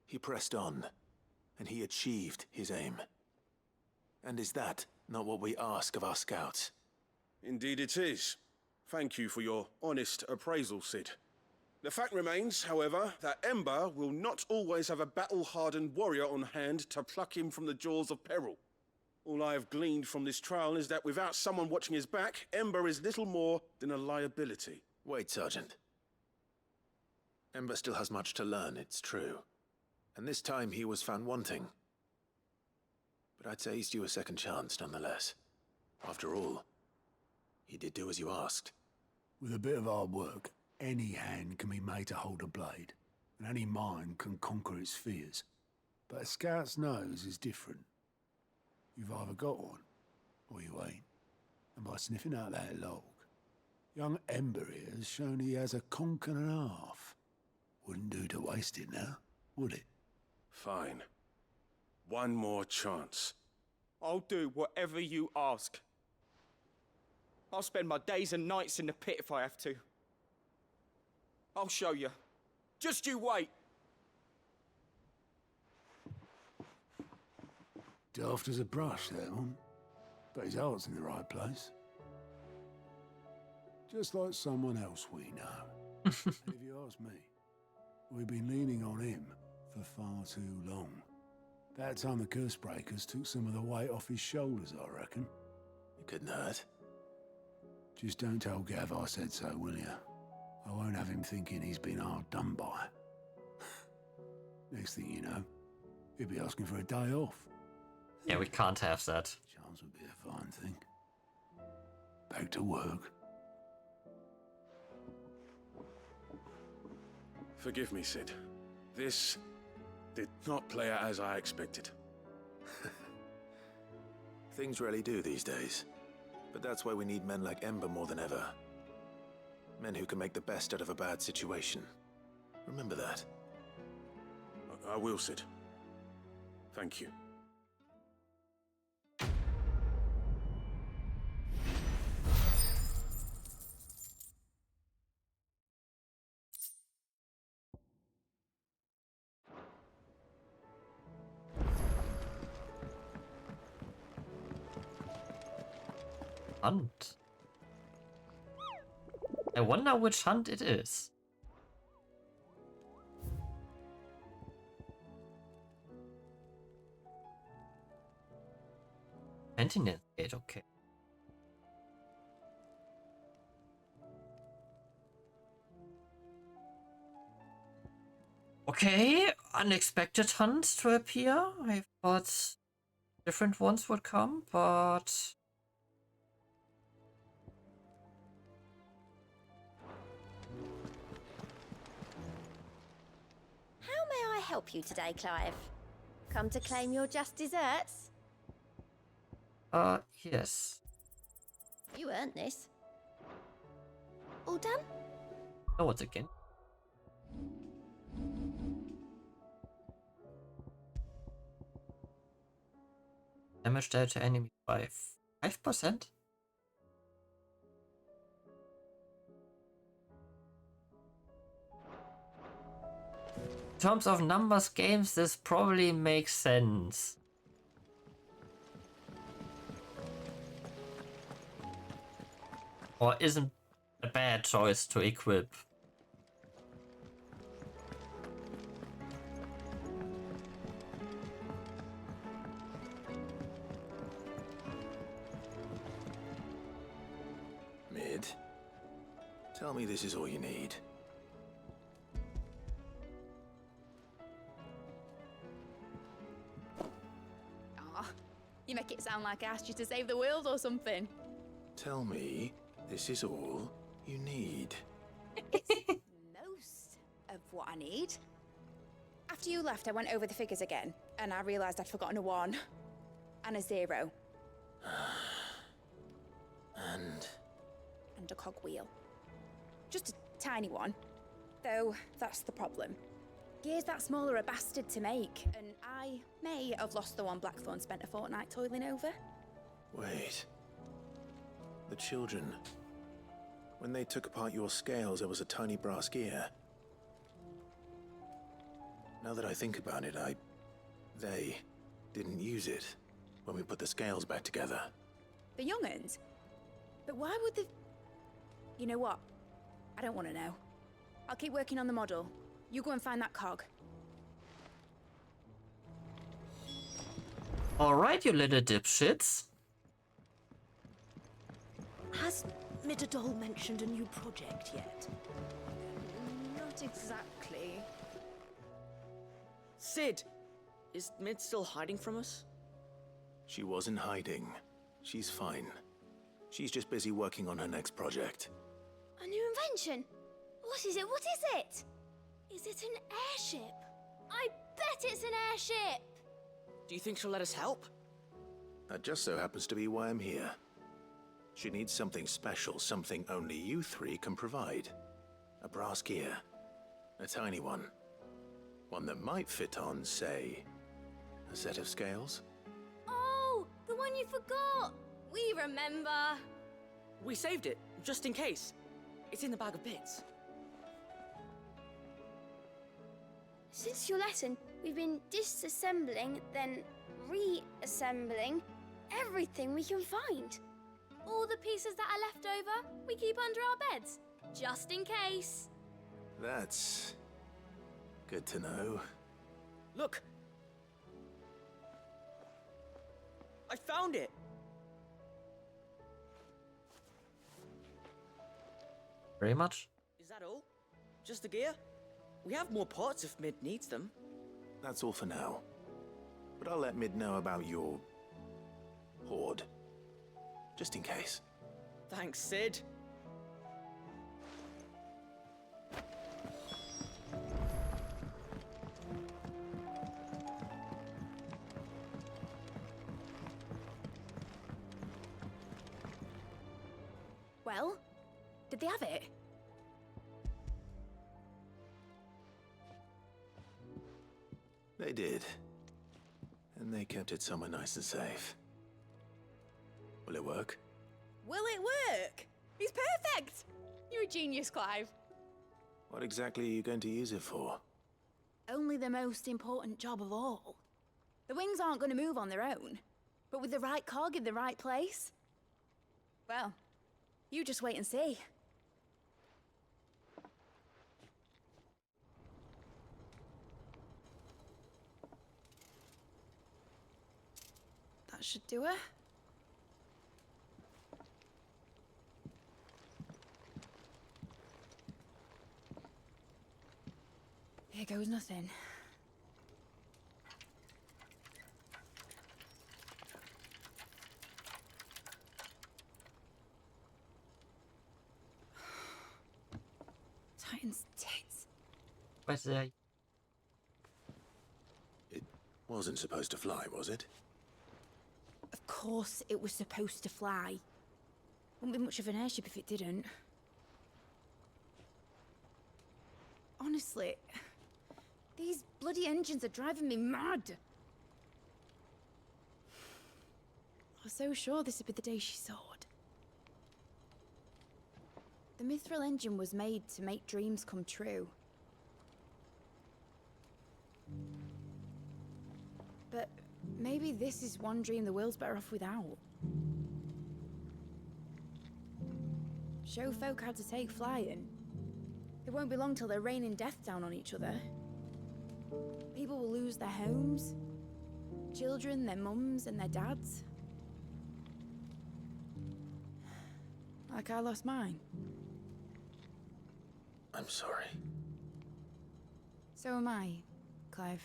He pressed on, and he achieved his aim. And is that not what we ask of our scouts? Indeed it is. Thank you for your honest appraisal, Sid. The fact remains, however, that Ember will not always have a battle-hardened warrior on hand to pluck him from the jaws of peril. All I have gleaned from this trial is that without someone watching his back, Ember is little more than a liability. Wait, Sergeant. Ember still has much to learn, it's true. And this time he was found wanting. But I'd say he's due a second chance, nonetheless. After all, he did do as you asked. With a bit of hard work, any hand can be made to hold a blade, and any mind can conquer its fears. But a scout's nose is different. You've either got one, or you ain't. And by sniffing out that log, young Ember here has shown he has a conch and a half. Wouldn't do to waste it now, would it? Fine. One more chance. I'll do whatever you ask. I'll spend my days and nights in the pit if I have to. I'll show you. Just you wait. Daft as a brush, that one. But his heart's in the right place. Just like someone else we know. And if you ask me, we've been leaning on him for far too long. That time the Cursebreakers took some of the weight off his shoulders, I reckon. It couldn't hurt. Just don't tell Gav I said so, will you? I won't have him thinking he's been hard done by. Next thing you know, he'll be asking for a day off. Yeah, we can't have that. Chance would be a fine thing. Back to work. Forgive me, Sid. This did not play out as I expected. Things really do these days. But that's why we need men like Ember more than ever. Men who can make the best out of a bad situation. Remember that. I will, Sid. Thank you. Hunt. I wonder which hunt it is. Sentinel Gate, okay. Okay, unexpected hunts to appear. I thought different ones would come, but How may I help you today, Clive? Come to claim your just desserts? yes. You earned this. All done? No, what's again? Damage dealt to enemy by 5%? In terms of numbers games, this probably makes sense. Or isn't a bad choice to equip. Mid, tell me this is all you need. You make it sound like I asked you to save the world or something. Tell me this is all you need. Most of what I need. After you left, I went over the figures again, and I realised I'd forgotten a 1 and a 0. And a cogwheel. Just a tiny one. Though, that's the problem. Gears that small are a bastard to make, and I may have lost the one Blackthorn spent a fortnight toiling over. wait. The children. When they took apart your scales, there was a tiny brass gear. Now that I think about it, they didn't use it when we put the scales back together. The young'uns? But why would the... You know what? I don't want to know. I'll keep working on the model. You go and find that cog. Alright, you little dipshits. Has Midadol mentioned a new project yet? Not exactly. Sid! Is Mid still hiding from us? She wasn't hiding. She's fine. She's just busy working on her next project. A new invention? What is it? What is it? Is it an airship? I bet it's an airship! Do you think she'll let us help? That just so happens to be why I'm here. She needs something special, something only you three can provide. A brass gear. A tiny one. One that might fit on, say, a set of scales? Oh, the one you forgot! We remember! We saved it, just in case. It's in the bag of bits. Since your lesson, we've been disassembling, then reassembling everything we can find. All the pieces that are left over, we keep under our beds, just in case. That's good to know. Look! I found it! very much. Is that all? Just the gear? We have more parts if Mid needs them. That's all for now. But I'll let Mid know about your hoard. Just in case. Thanks, Sid. Well, did they have it? They did. And they kept it somewhere nice and safe. Will it work? Will it work? He's perfect! You're a genius, Clive. What exactly are you going to use it for? Only the most important job of all. The wings aren't going to move on their own. But with the right cog in the right place... Well, you just wait and see. That should do it. Here goes nothing. Titan's tits. But It wasn't supposed to fly, was it? Of course it was supposed to fly. Wouldn't be much of an airship if it didn't. Honestly, these bloody engines are driving me mad. I was so sure this would be the day she soared. The Mithril engine was made to make dreams come true. But maybe this is one dream the world's better off without. Show folk how to take flying. It won't be long till they're raining death down on each other. People will lose their homes. Children, their mums and their dads. Like I lost mine. I'm sorry. So am I, Clive.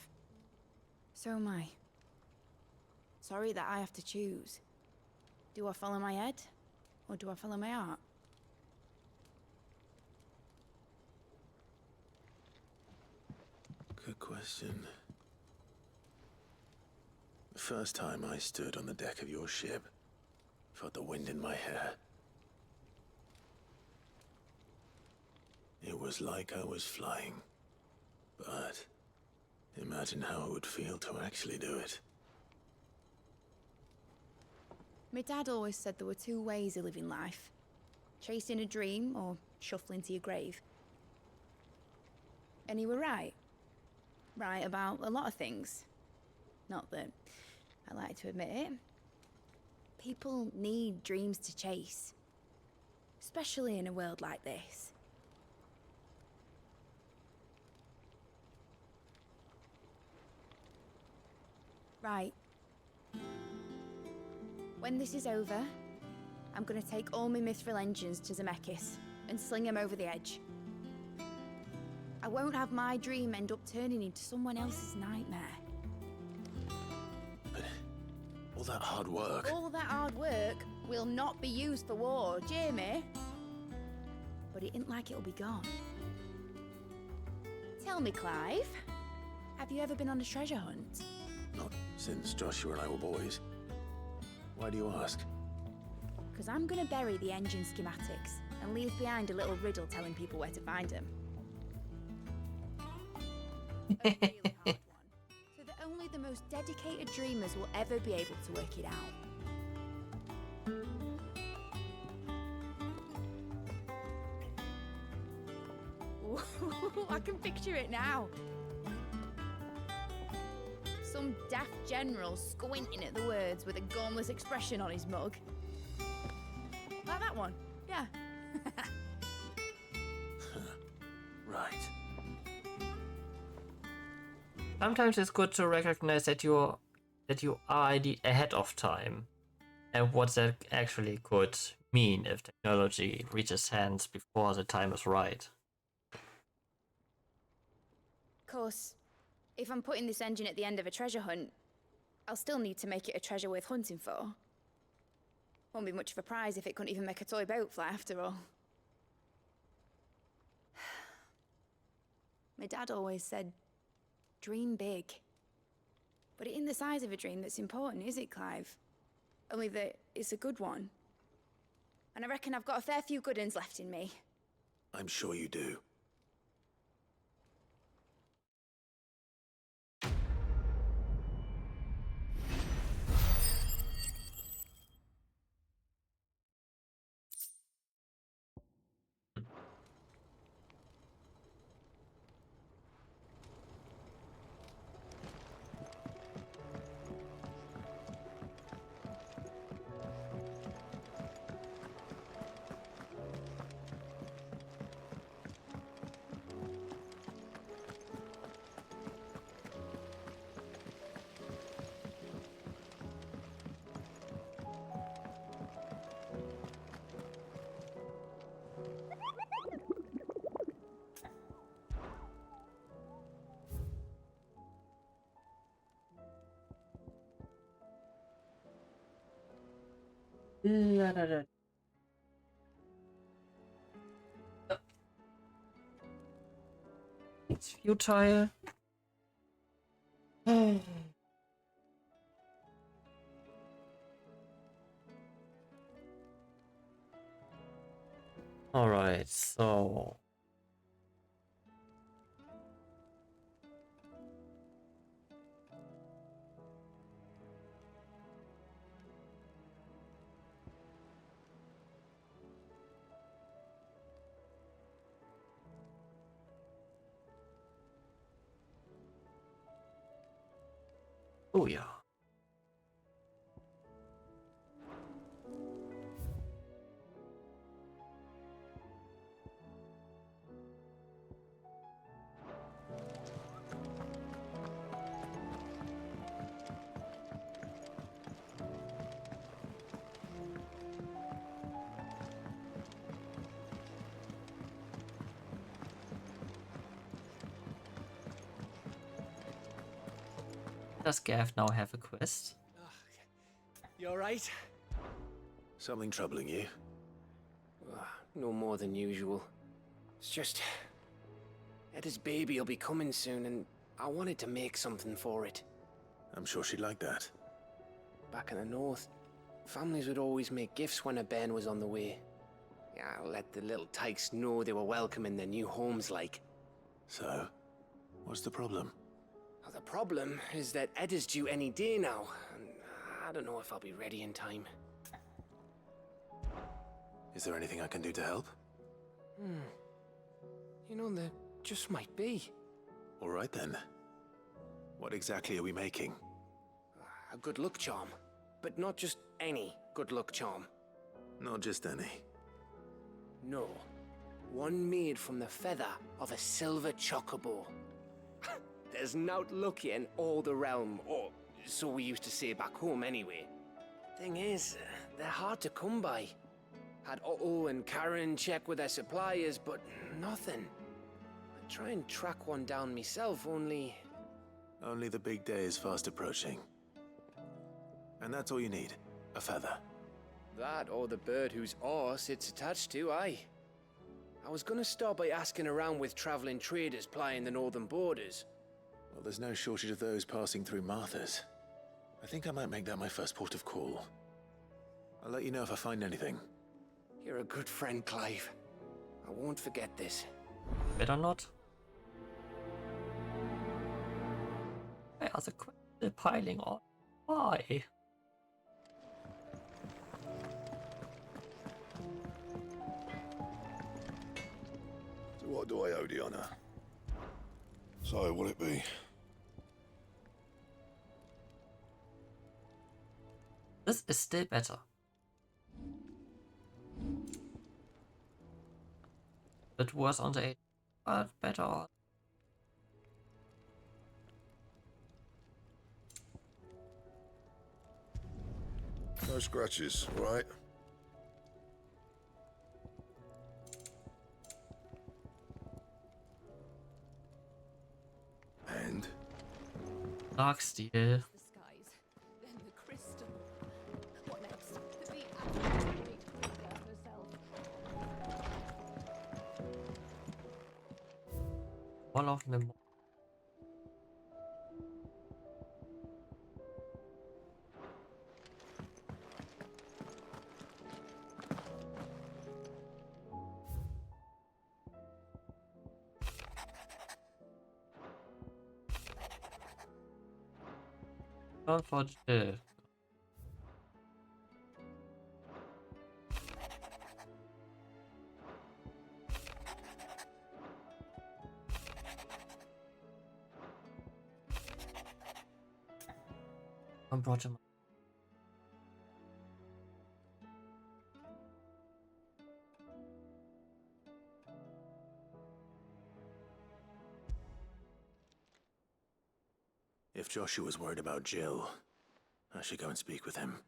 So am I. Sorry that I have to choose. Do I follow my head, or do I follow my heart? Good question. The first time I stood on the deck of your ship, felt the wind in my hair. It was like I was flying. But imagine how it would feel to actually do it. My dad always said there were two ways of living life. Chasing a dream or shuffling to your grave. And he were right. Right about a lot of things. Not that I like to admit it. People need dreams to chase. Especially in a world like this. Right. When this is over, I'm gonna take all my Mithril engines to Zemeckis and sling them over the edge. I won't have my dream end up turning into someone else's nightmare. But all that hard work... All that hard work will not be used for war, Jamie. But it ain't like it'll be gone. Tell me, Clive, have you ever been on a treasure hunt? Not since Joshua and I were boys. Why do you ask? Because I'm gonna bury the engine schematics and leave behind a little riddle telling people where to find them. A really hard one, so that only the most dedicated dreamers will ever be able to work it out. Ooh, I can picture it now. Some daft general squinting at the words with a gormless expression on his mug. Like that one, yeah. Right. Sometimes it's good to recognize that you are ahead of time, and what that actually could mean if technology reaches hands before the time is right. Of course, if I'm putting this engine at the end of a treasure hunt, I'll still need to make it a treasure worth hunting for. Won't be much of a prize if it couldn't even make a toy boat fly after all. My dad always said, dream big. But it ain't the size of a dream that's important, is it, Clive? Only that it's a good one. And I reckon I've got a fair few good uns left in me. I'm sure you do. It's futile. Alright, so... Oh yeah. Does Gav now have a quest? You alright? Something troubling you? No more than usual. It's just... Eda's baby will be coming soon, and I wanted to make something for it. I'm sure she'd like that. Back in the north, families would always make gifts when a bairn was on the way. Yeah, let the little tykes know they were welcome in their new homes, like. So, what's the problem? Well, the problem is that Eda's due any day now, and I don't know if I'll be ready in time. Is there anything I can do to help? You know, there just might be. All right then. What exactly are we making? A good luck charm. But not just any good luck charm. Not just any. No. One made from the feather of a silver chocobo. There's naught lucky in all the realm, or so we used to say back home anyway. Thing is, they're hard to come by. Had Otto and Karen check with their suppliers, but nothing. I try and track one down myself, only... Only the big day is fast approaching. And that's all you need, a feather. That or the bird whose horse it's attached to, aye. I was gonna start by asking around with traveling traders plying the northern borders. Well, there's no shortage of those passing through Martha's. I think I might make that my first port of call. I'll let you know if I find anything. You're a good friend, Clive. I won't forget this. Better not. Why are the questions piling on? Why? So what do I owe the honor? So, will it be? This is still better. It was on the 8, but better. No scratches, right? And? Nox Steel. The skies, then the crystal. What next? The absolute great Frida herself. One of them. Not for Jill. I brought him. If Joshua's worried about Jill, I should go and speak with him.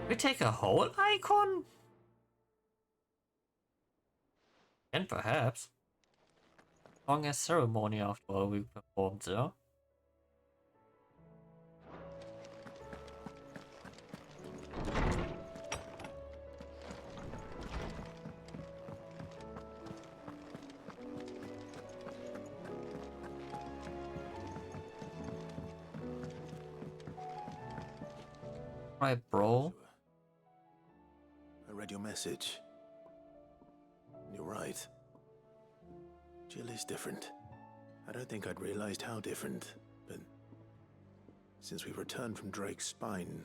We take a whole icon? And perhaps. Long as ceremony after all we performed there. Right, bro. I read your message. You're right. Jill is different. I don't think I'd realized how different, but since we returned from Drake's spine,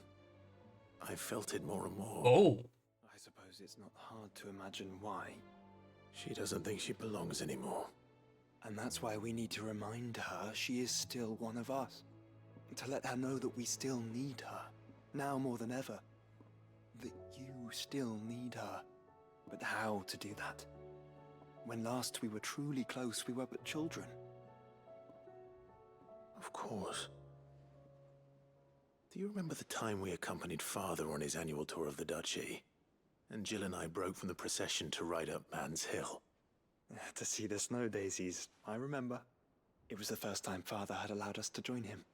I felt it more and more. Oh! I suppose it's not hard to imagine why. She doesn't think she belongs anymore. And that's why we need to remind her she is still one of us. To let her know that we still need her. Now more than ever. That you still need her. But how to do that? When last we were truly close, we were but children. Of course. Do you remember the time we accompanied Father on his annual tour of the Duchy? And Jill and I broke from the procession to ride up Man's Hill. To see the snow daisies, I remember. It was the first time Father had allowed us to join him.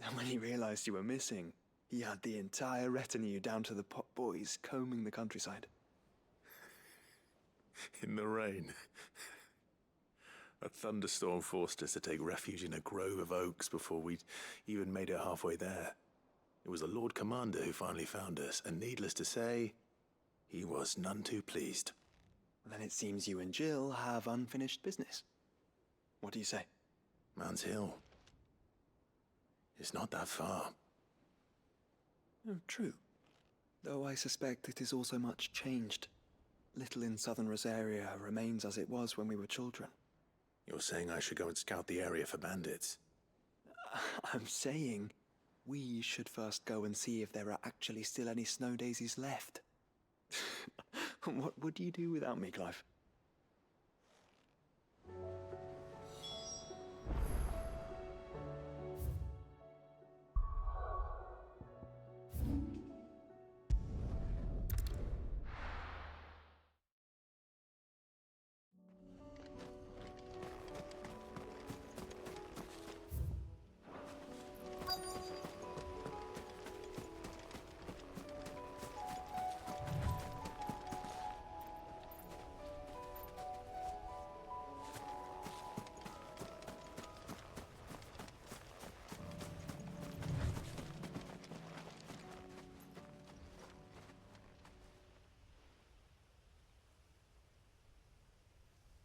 And when he realized you were missing, he had the entire retinue down to the pot boys combing the countryside. In the rain. A thunderstorm forced us to take refuge in a grove of oaks before we'd even made it halfway there. It was the Lord Commander who finally found us, and needless to say, he was none too pleased. Then it seems you and Jill have unfinished business. What do you say? Man's Hill. It's not that far. Oh, true. Though I suspect it is also much changed. Little in southern Rosaria remains as it was when we were children. You're saying I should go and scout the area for bandits? I'm saying we should first go and see if there are actually still any snow daisies left. What would you do without me, Clive?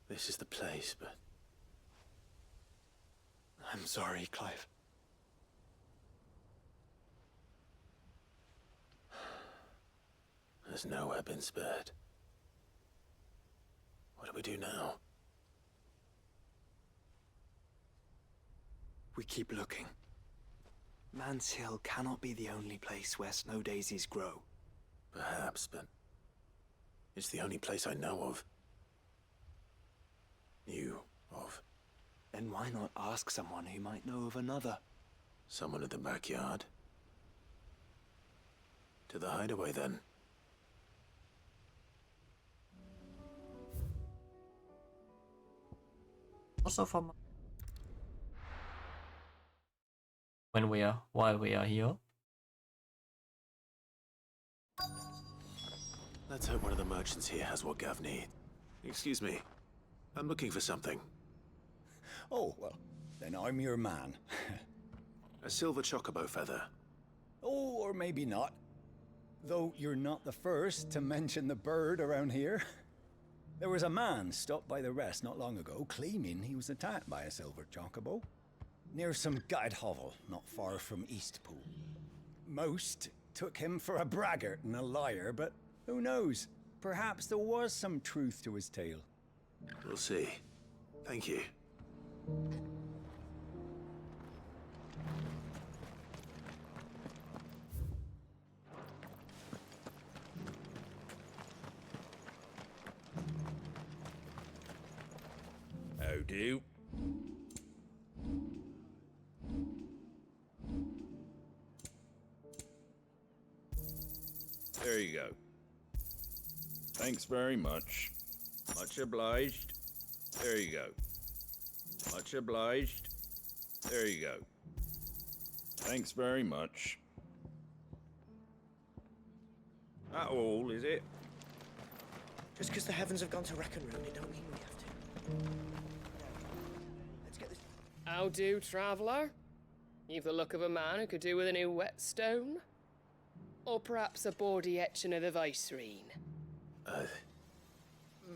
This is the place, but... I'm sorry, Clive. There's nowhere been spared. What do we do now? We keep looking. Man's Hill cannot be the only place where snow daisies grow. Perhaps, but... it's the only place I know of. Knew of. Then why not ask someone who might know of another? Someone in the backyard? To the hideaway, then. Also from while we are here. Let's hope one of the merchants here has what Gav needs. Excuse me. I'm looking for something. Oh, well, then I'm your man. A silver chocobo feather. Oh, or maybe not. Though you're not the first to mention the bird around here. There was a man stopped by the rest not long ago claiming he was attacked by a silver chocobo. Near some gutted hovel not far from Eastpool. Most took him for a braggart and a liar, but who knows? Perhaps there was some truth to his tale. We'll see. Thank you. How do? There you go. Thanks very much. Much obliged. There you go. Much obliged. There you go. Thanks very much. That all, is it? Just because the heavens have gone to wreck and ruin, it don't mean we have to. Let's get this. How do, traveller? You've the look of a man who could do with a new whetstone. Or perhaps a bawdy etching of the Vicerine.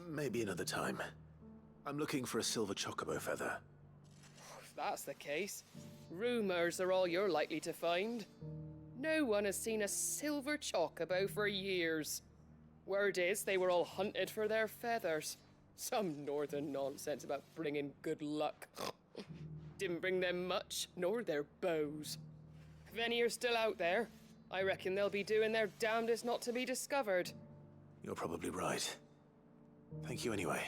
Maybe another time. I'm looking for a silver chocobo feather. If that's the case, rumours are all you're likely to find. No one has seen a silver chocobo for years. Word is they were all hunted for their feathers. Some northern nonsense about bringing good luck. Didn't bring them much, nor their bows. If any are still out there, I reckon they'll be doing their damnedest not to be discovered. You're probably right. Thank you anyway.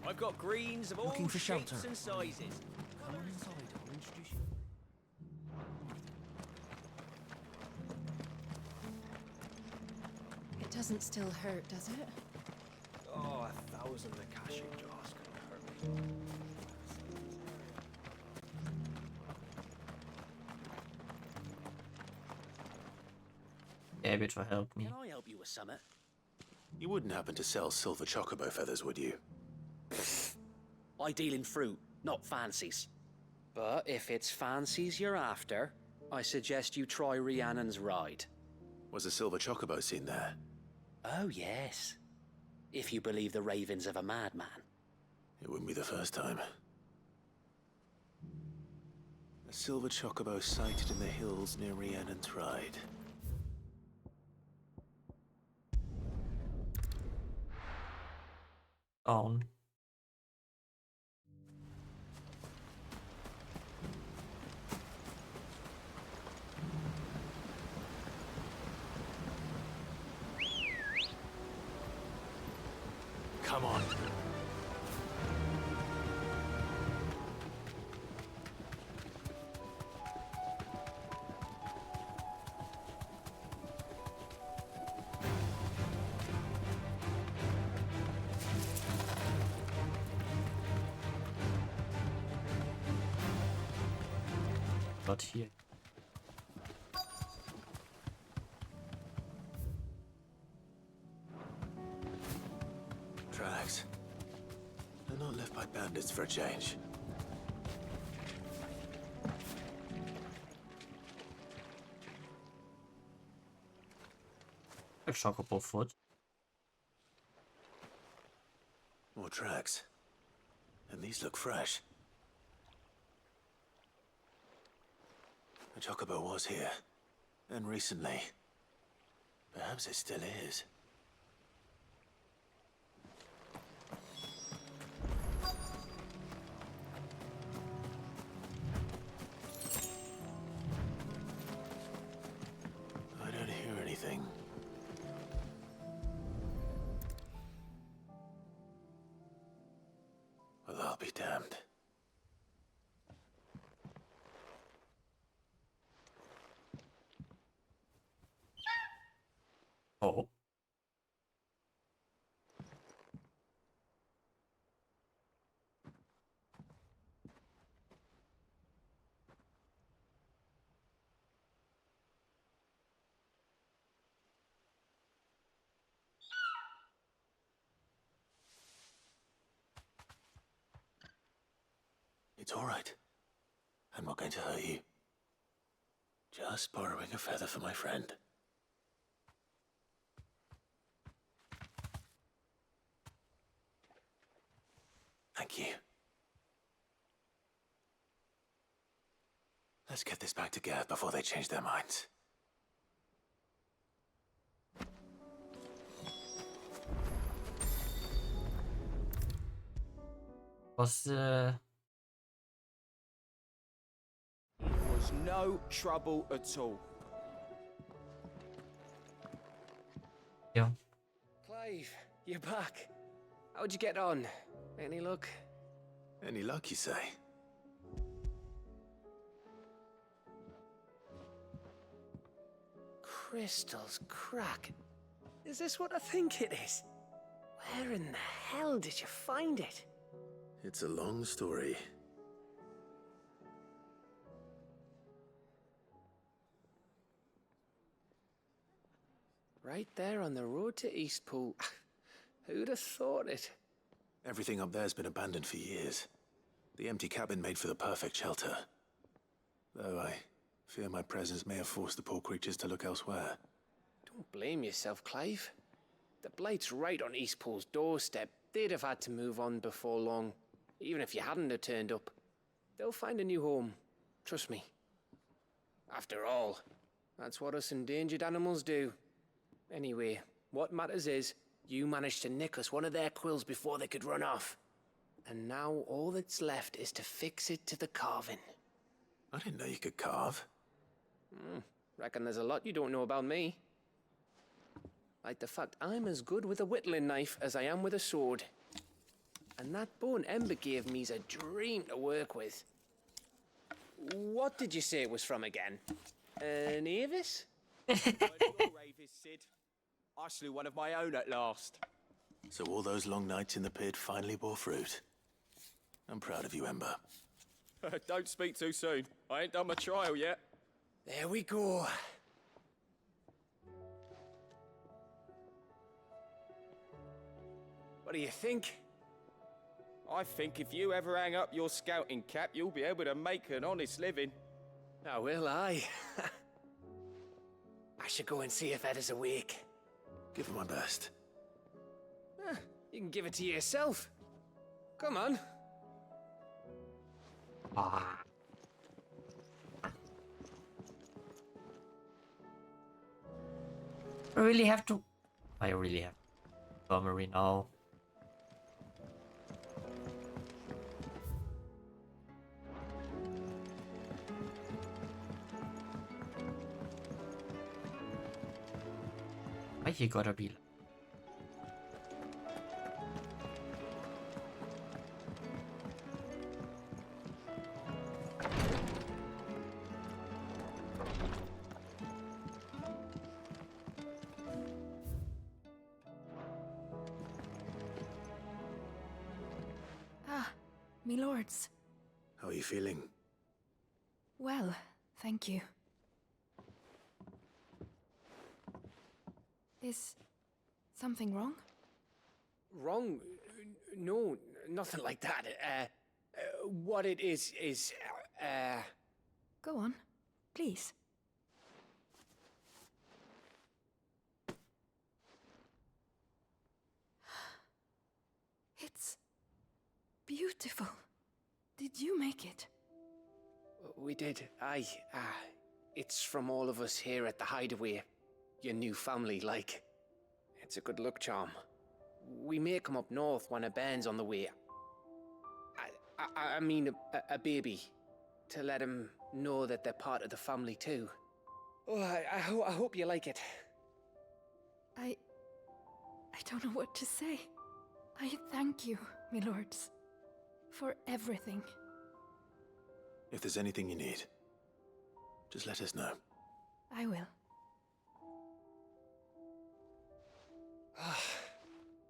I've got greens of all Looking for shapes shelter. and sizes. Come on inside, I'll introduce you. It doesn't still hurt, does it? Oh, 1,000 Akashic jars couldn't hurt me. Yeah, able to help me. Can I help you with something? You wouldn't happen to sell silver chocobo feathers, would you? I deal in fruit, not fancies. But if it's fancies you're after, I suggest you try Rhiannon's ride. Was a silver chocobo seen there? Oh, yes. If you believe the ravings of a madman. It wouldn't be the first time. A silver chocobo sighted in the hills near Rhiannon's Ride. On. Come on. But here. Tracks. They're not left by bandits for a change. A chocobo foot. More tracks. And these look fresh. The chocobo was here. And recently. Perhaps it still is. I don't hear anything. Well, I'll be damned. It's all right. I'm not going to hurt you. Just borrowing a feather for my friend. Thank you. Let's get this back to Gareth before they change their minds. Was There was no trouble at all. yeah. Clive, you're back. How'd you get on? Any luck? Any luck, you say? Crystals crack. Is this what I think it is? Where in the hell did you find it? It's a long story. Right there on the road to Eastpool. Who'd have thought it? Everything up there's been abandoned for years. The empty cabin made for the perfect shelter. Though I fear my presence may have forced the poor creatures to look elsewhere. Don't blame yourself, Clive. The Blight's right on Eastpool's doorstep. They'd have had to move on before long, even if you hadn't have turned up. They'll find a new home. Trust me. After all, that's what us endangered animals do. Anyway, what matters is, you managed to nick us one of their quills before they could run off. And now all that's left is to fix it to the carving. I didn't know you could carve. Reckon there's a lot you don't know about me. Like the fact I'm as good with a whittling knife as I am with a sword. And that bone Ember gave me's a dream to work with. What did you say it was from again? An Avis? Sid. I slew one of my own at last. So all those long nights in the pit finally bore fruit. I'm proud of you, Ember. Don't speak too soon. I ain't done my trial yet. There we go. What do you think? I think if you ever hang up your scouting cap, you'll be able to make an honest living. Oh, will I? I should go and see if Ed is awake. Give it my best. You can give it to yourself. Come on. Ah. I really have to. I really have infirmary now. Why you gotta be? Ah, me lords. How are you feeling? Well, thank you. Is something wrong? Wrong? No, nothing like that. What it is... Go on, please. It's beautiful. Did you make it? We did. Aye. It's from all of us here at the Hideaway. Your new family, like. It's a good luck charm. We may come up north when a band's on the way. I mean a baby. To let him know that they're part of the family too. Oh, I hope you like it. I don't know what to say. I thank you, my lords, for everything. If there's anything you need, just let us know. I will.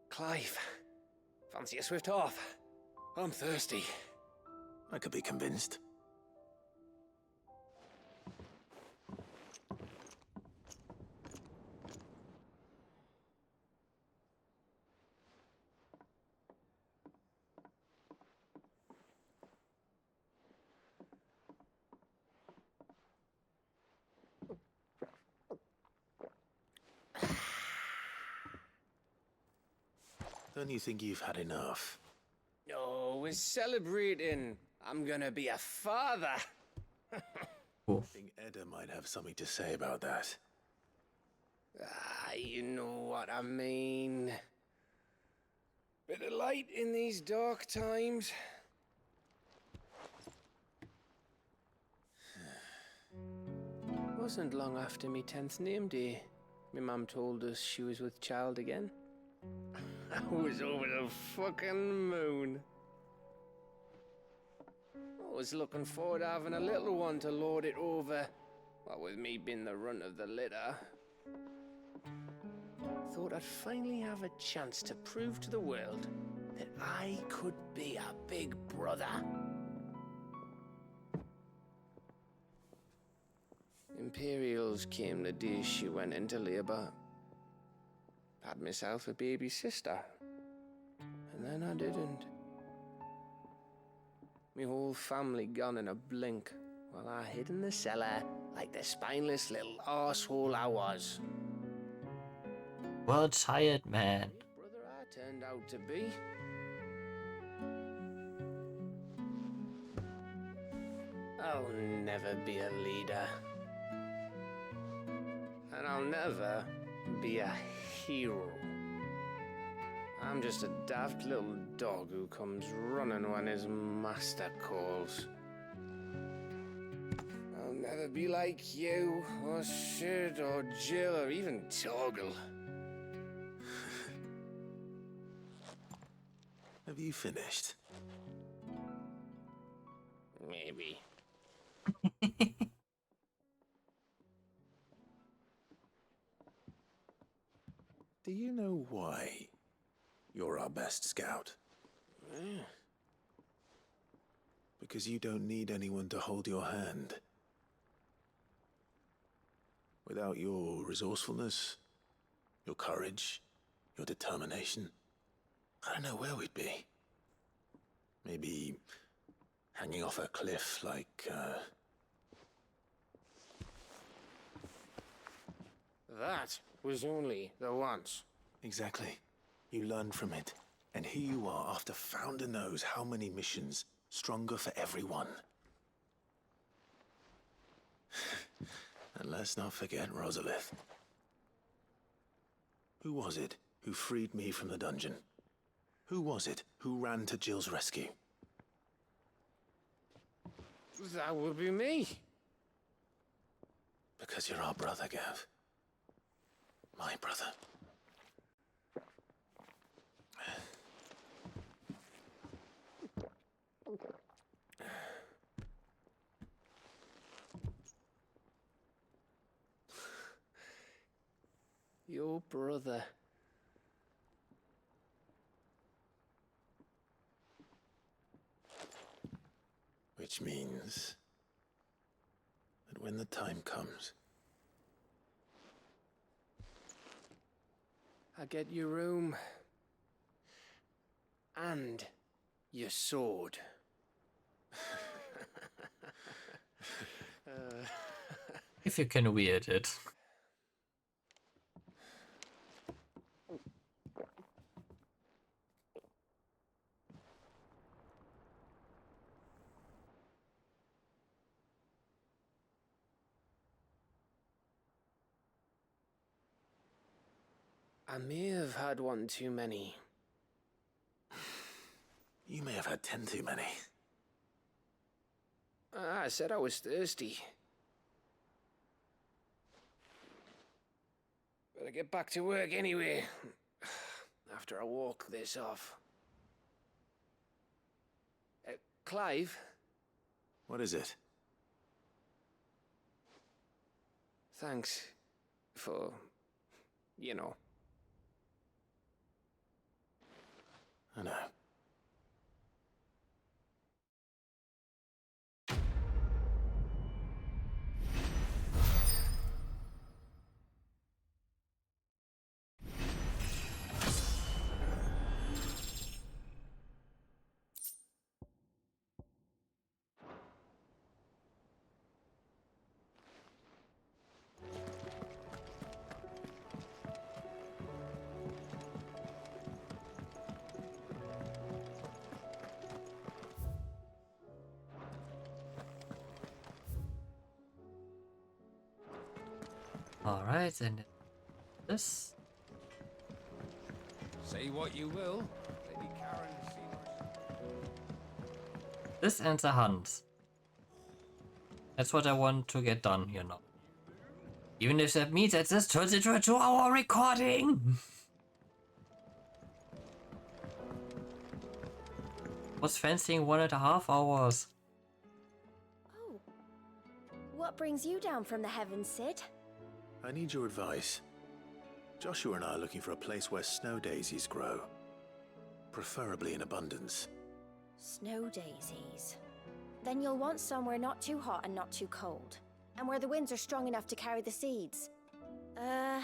Clive, fancy a swift off? I'm thirsty. I could be convinced. Don't you think you've had enough? No, we're celebrating. I'm gonna be a father. I think Edda might have something to say about that. Ah, you know what I mean. Bit of light in these dark times. Wasn't long after me 10th name day, my mum told us she was with child again. I was over the fucking moon. I was looking forward to having a little one to lord it over, what with me being the runt of the litter. Thought I'd finally have a chance to prove to the world that I could be a big brother. Imperials came the day she went into labour. Had myself a baby sister, and then I didn't. Me whole family gone in a blink, while I hid in the cellar like the spineless little arsehole I was. Well, tired man. Brother I turned out to be. I'll never be a leader. And I'll never be a hero. I'm just a daft little dog who comes running when his master calls. I'll never be like you, or Sid, or Jill, or even Torgal. Have you finished? Maybe. Do you know why you're our best scout? Because you don't need anyone to hold your hand. Without your resourcefulness, your courage, your determination, I don't know where we'd be. Maybe hanging off a cliff like, That was only the once. Exactly. You learned from it. And here you are after Founder knows how many missions, stronger for everyone. And let's not forget Rosalith. Who was it who freed me from the dungeon? Who was it who ran to Jill's rescue? That would be me. Because you're our brother, Gav. My brother. Your brother. Which means that when the time comes, I get your room. And your sword. If you can wield it. I may have had one too many. you may have had 10 too many. I said I was thirsty. Better get back to work anyway. After I walk this off. Clive? What is it? Thanks for, you know. I know. Alright, and this. Say what you will. Lady Karen This ends a hunt. That's what I want to get done here now. Even if that means that this turns into a 2-hour recording. Was fancying 1.5 hours. Oh. What brings you down from the heavens, Sid? I need your advice. Joshua and I are looking for a place where snow daisies grow. Preferably in abundance. Snow daisies. Then you'll want somewhere not too hot and not too cold. And where the winds are strong enough to carry the seeds. I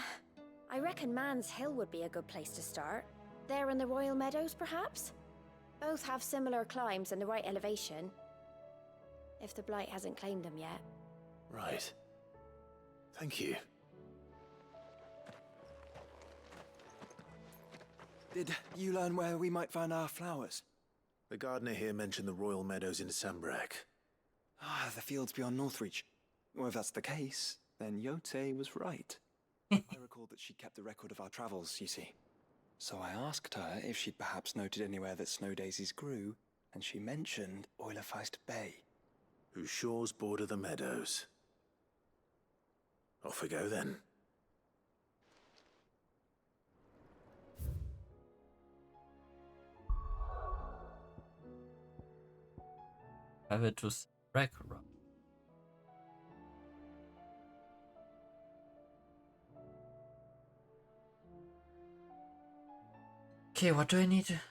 reckon Man's Hill would be a good place to start. There in the Royal Meadows, perhaps? Both have similar climbs and the right elevation. If the Blight hasn't claimed them yet. Right. Thank you. Did you learn where we might find our flowers? The gardener here mentioned the Royal Meadows in Sambrek. Ah, the fields beyond Northreach. Well, if that's the case, then Yote was right. I recalled that she kept a record of our travels, you see. So I asked her if she'd perhaps noted anywhere that snow daisies grew, and she mentioned Oilerfeist Bay. Whose shores border the meadows. Off we go then. Have it to Sambrek. Okay, what do I need?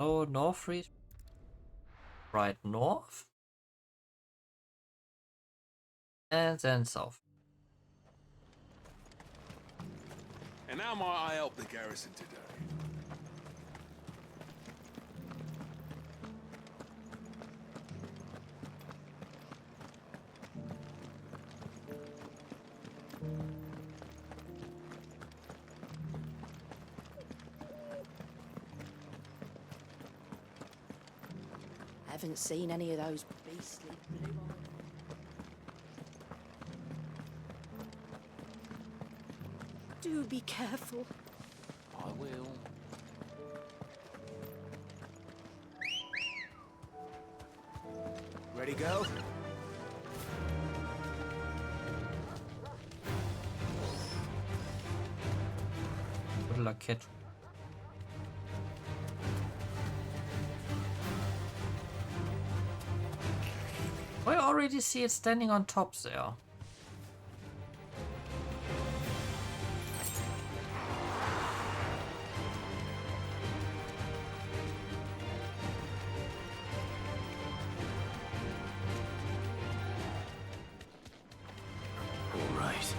Oh, Northreach. Right north. And then south. And how might I help the garrison today? I haven't seen any of those beastly blue eyes. Do be careful. I will. Ready, go? Good luck, kid. I already see it standing on top there. All right.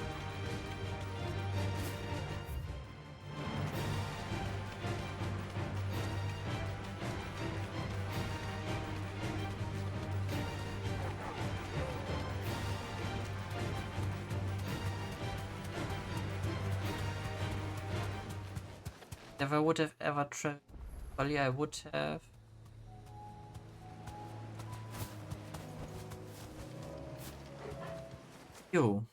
If I would have ever traveled, I would have. You.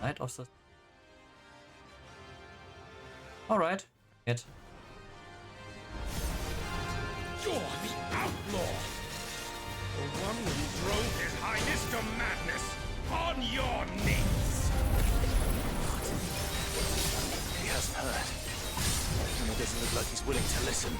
Knight of the... Alright. It. You're the outlaw! The one who drove his highness to madness! On your knees! He hasn't heard. And it doesn't look like he's willing to listen.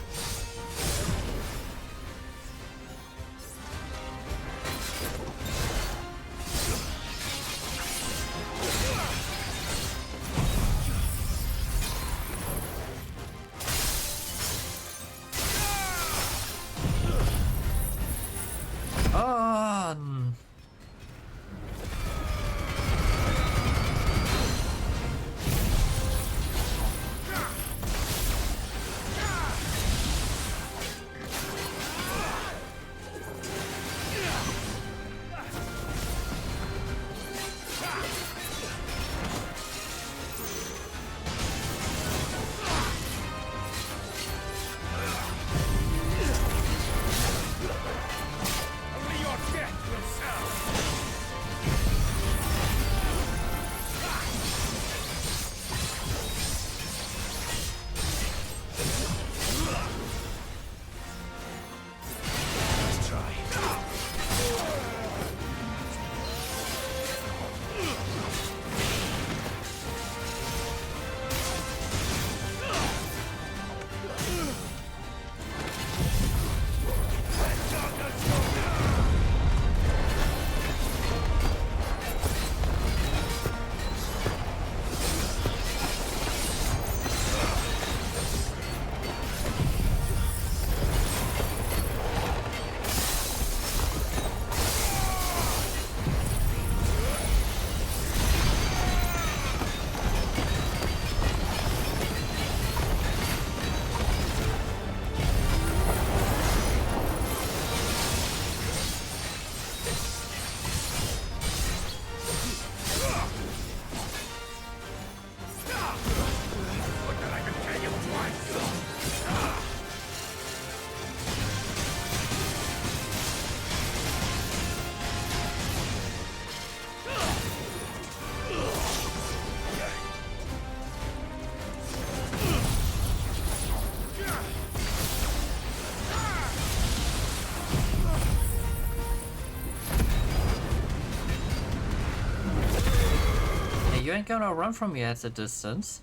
You ain't gonna run from me at a distance.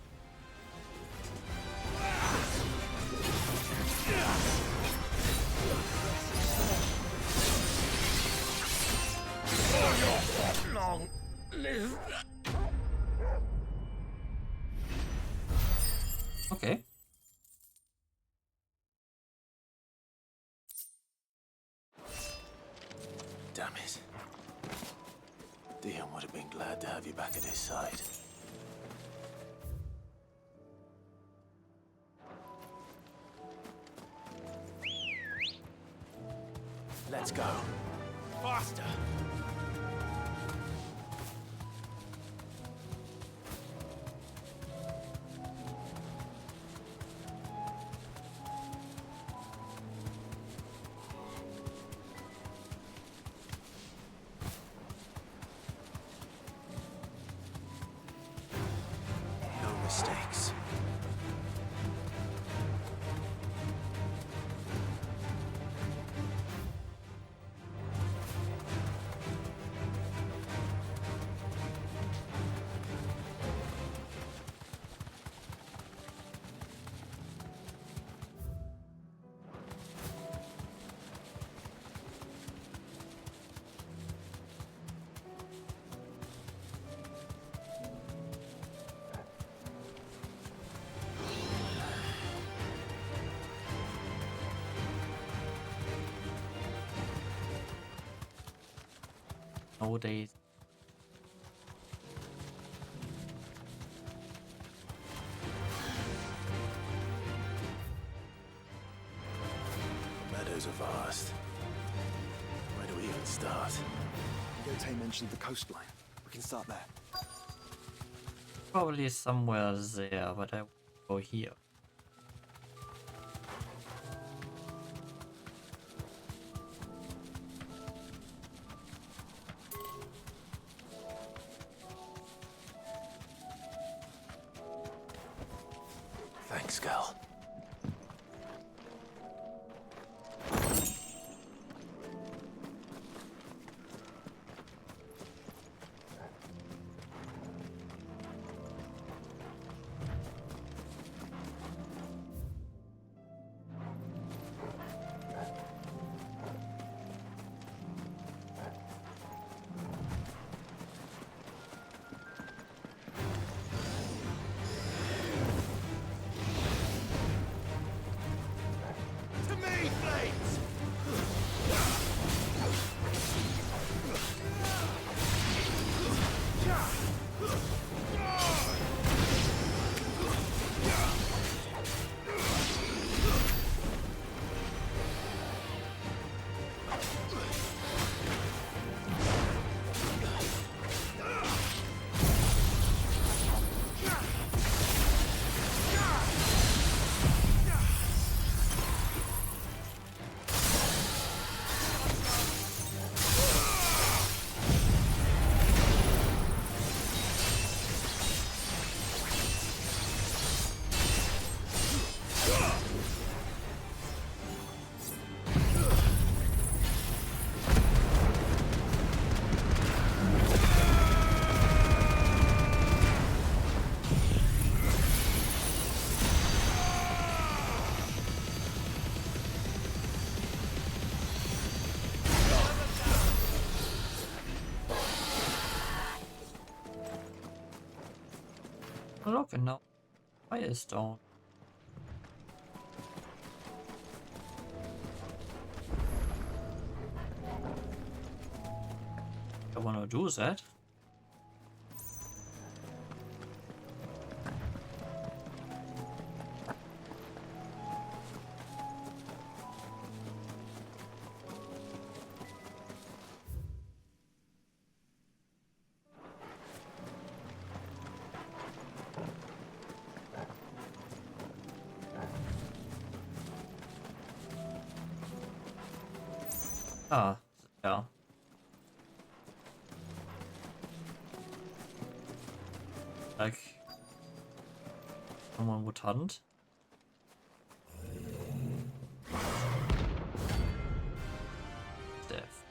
Long live. Okay. Damn it. Dion would have been glad to have you back at his side. Let's go. Faster! No mistakes. Nowadays. Meadows are vast. Where do we even start? Yotei mentioned the coastline. We can start there. Probably somewhere there, but I will go here. Thanks, girl. Look, and now Firestone. I wanna do that. Ah, yeah. Like someone would hunt. Death.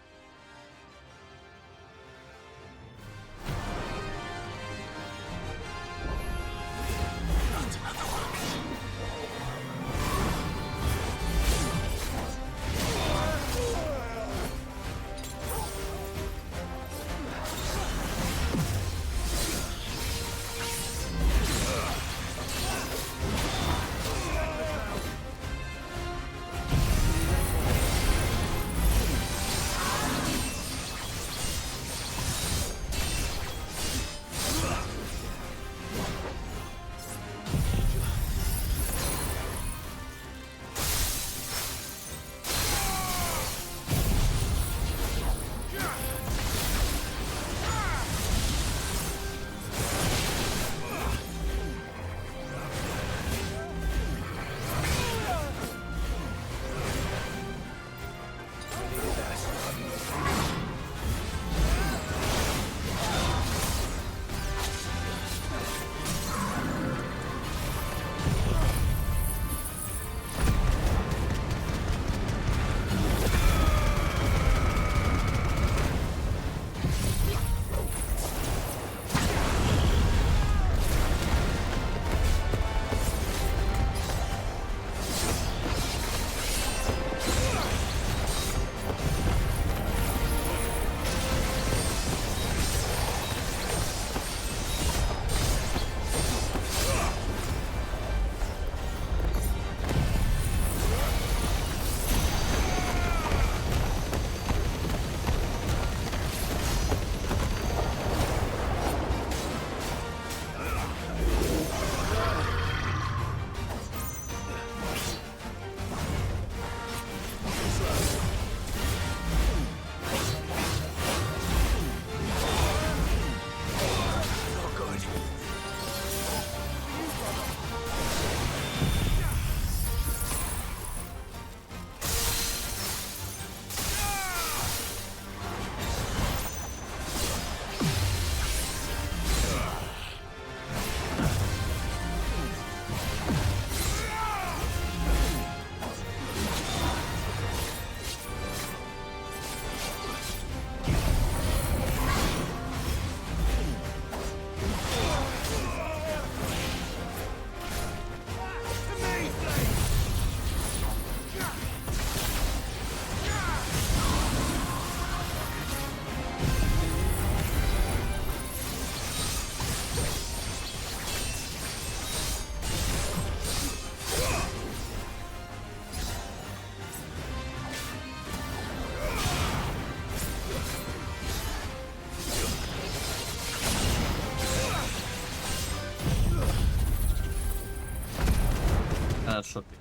that should be.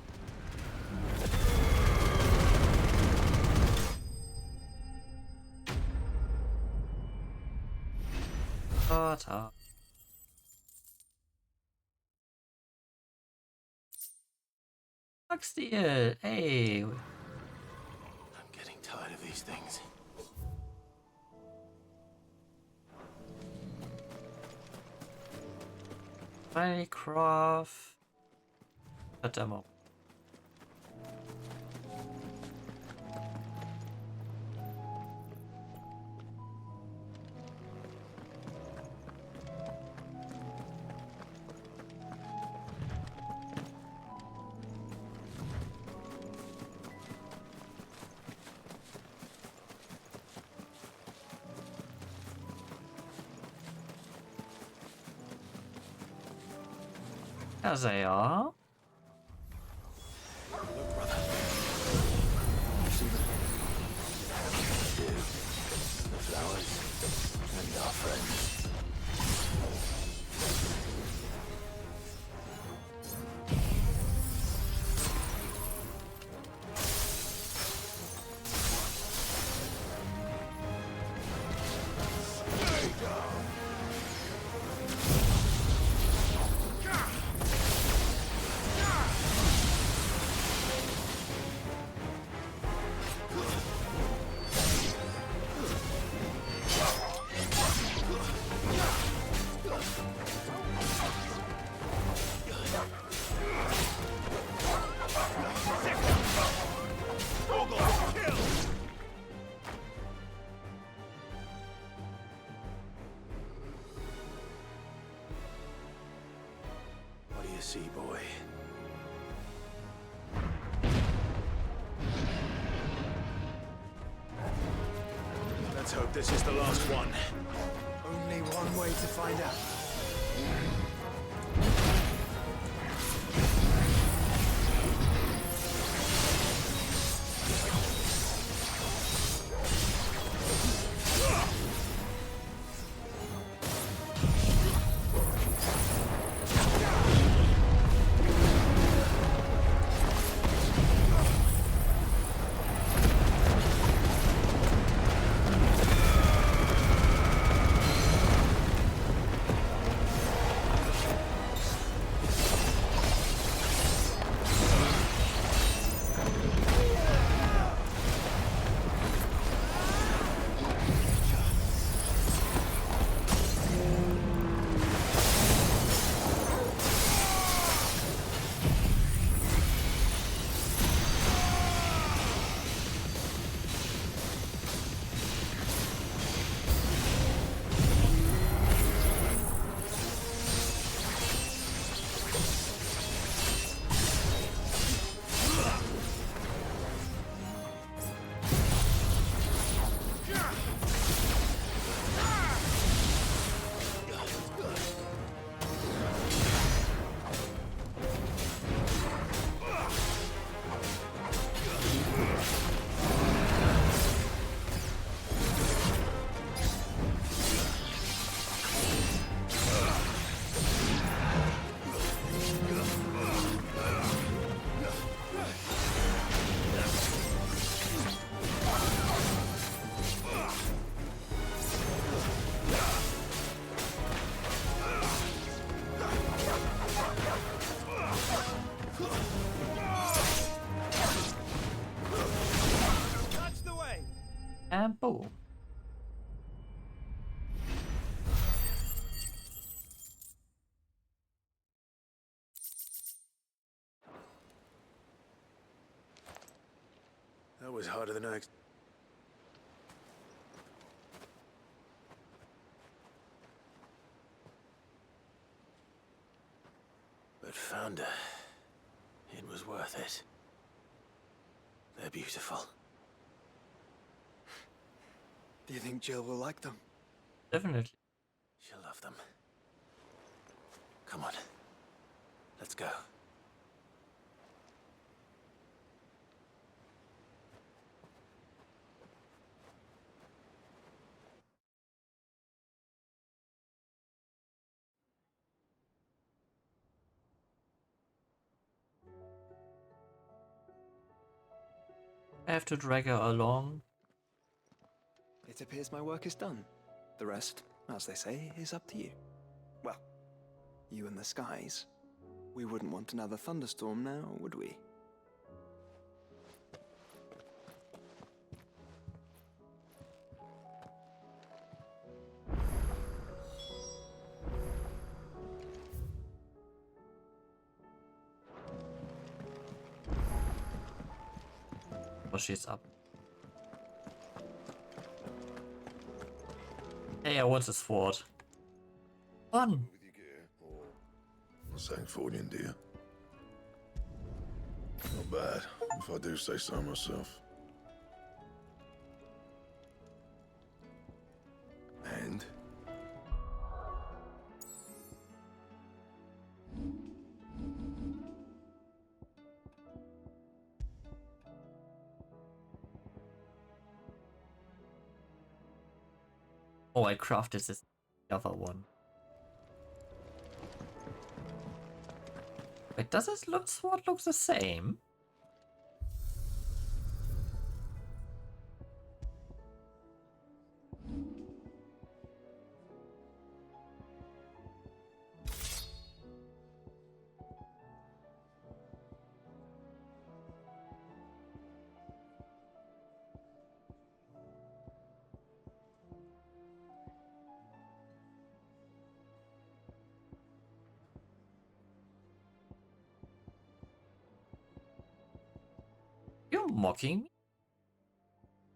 Ta-ta. Steel. Hey. I'm getting tired of these things. Minecraft. A demo. As they are. Look, brother. See the flowers and our friends. See, boy. Let's hope this is the last one. Only one way to find out. And boom. That was harder than I expected. But found her. It was worth it. They're beautiful. Do you think Jill will like them? Definitely. She'll love them. Come on. Let's go. I have to drag her along. It appears my work is done. The rest, as they say, is up to you. Well, you and the skies. We wouldn't want another thunderstorm now, would we? Oh, she's up. Hey, I want a sword. Fun! Sancfordian, dear. Not bad, if I do say so myself. And? Oh, I crafted this other one. Wait, does this sword look the same? You're mocking me?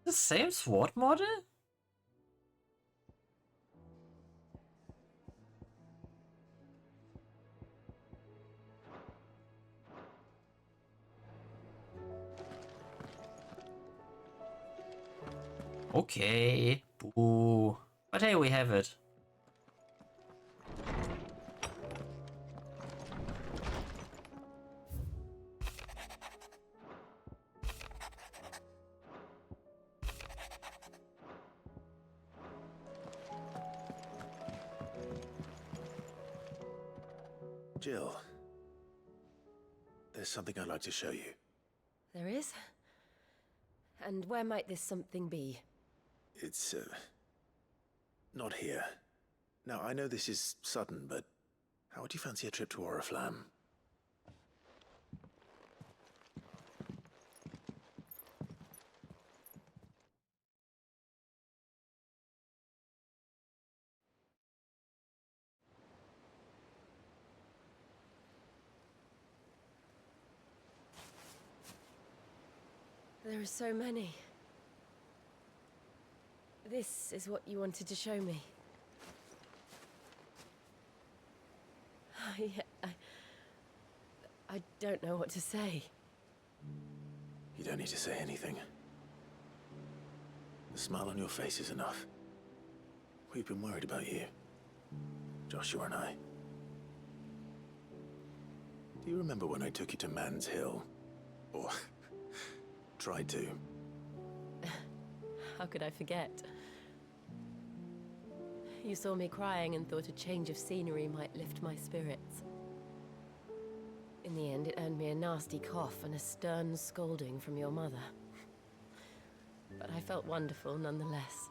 The same sword model? Okay, boo. But hey, we have it. Jill, there's something I'd like to show you. There is? And where might this something be? It's, not here. Now, I know this is sudden, but how would you fancy a trip to Oriflamme? There are so many. This is what you wanted to show me. I don't know what to say. You don't need to say anything. The smile on your face is enough. We've been worried about you, Joshua and I. Do you remember when I took you to Man's Hill? Or tried to? How could I forget? You saw me crying and thought a change of scenery might lift my spirits. In the end, it earned me a nasty cough and a stern scolding from your mother. But I felt wonderful nonetheless.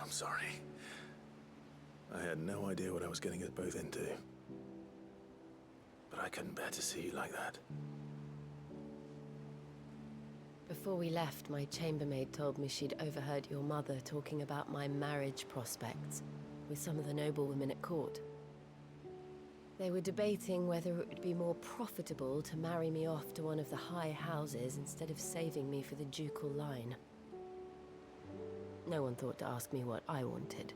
I'm sorry. I had no idea what I was getting us both into. But I couldn't bear to see you like that. Before we left, my chambermaid told me she'd overheard your mother talking about my marriage prospects with some of the noblewomen at court. They were debating whether it would be more profitable to marry me off to one of the high houses instead of saving me for the ducal line. No one thought to ask me what I wanted.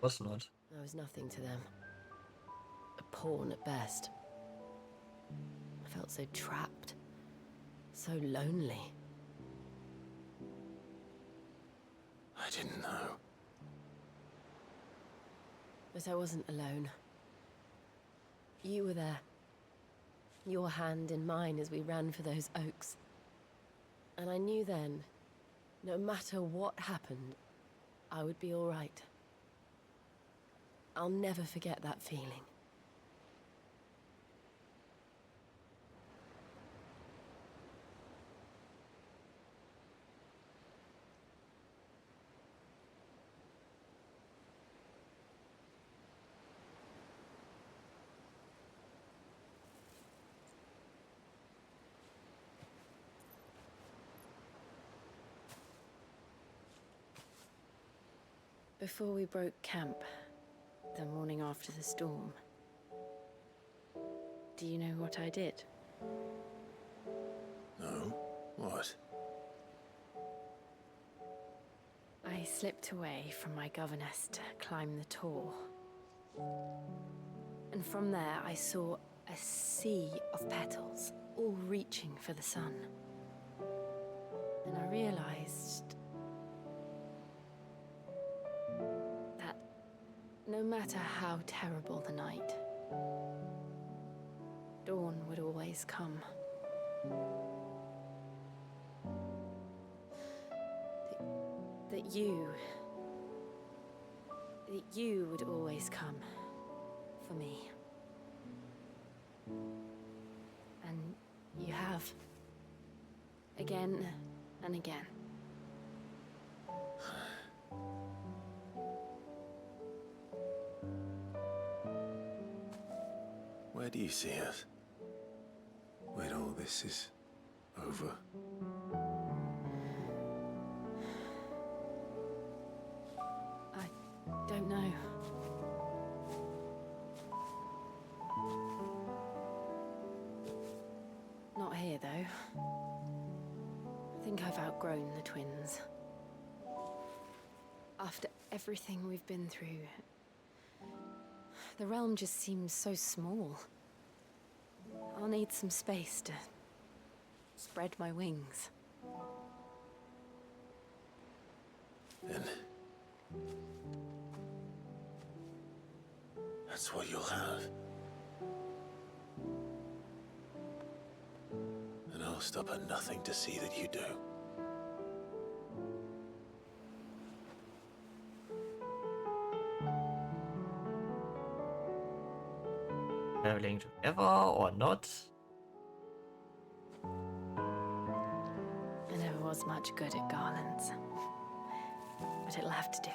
Was not. I was nothing to them. A pawn at best. I felt so trapped. So lonely. I didn't know. But I wasn't alone. You were there. Your hand in mine as we ran for those oaks. And I knew then, no matter what happened, I would be all right. I'll never forget that feeling. Before we broke camp, the morning after the storm, do you know what I did? No? What? I slipped away from my governess to climb the tor. And from there I saw a sea of petals, all reaching for the sun. And I realized that no matter how terrible the night, dawn would always come. That you would always come for me. And you have. Again and again. Where do you see us? When all this is over? I don't know. Not here, though. I think I've outgrown the twins. After everything we've been through, the realm just seems so small. I'll need some space to spread my wings. Then that's what you'll have. And I'll stop at nothing to see that you do. Traveling together or not? I never was much good at garlands, but it'll have to do.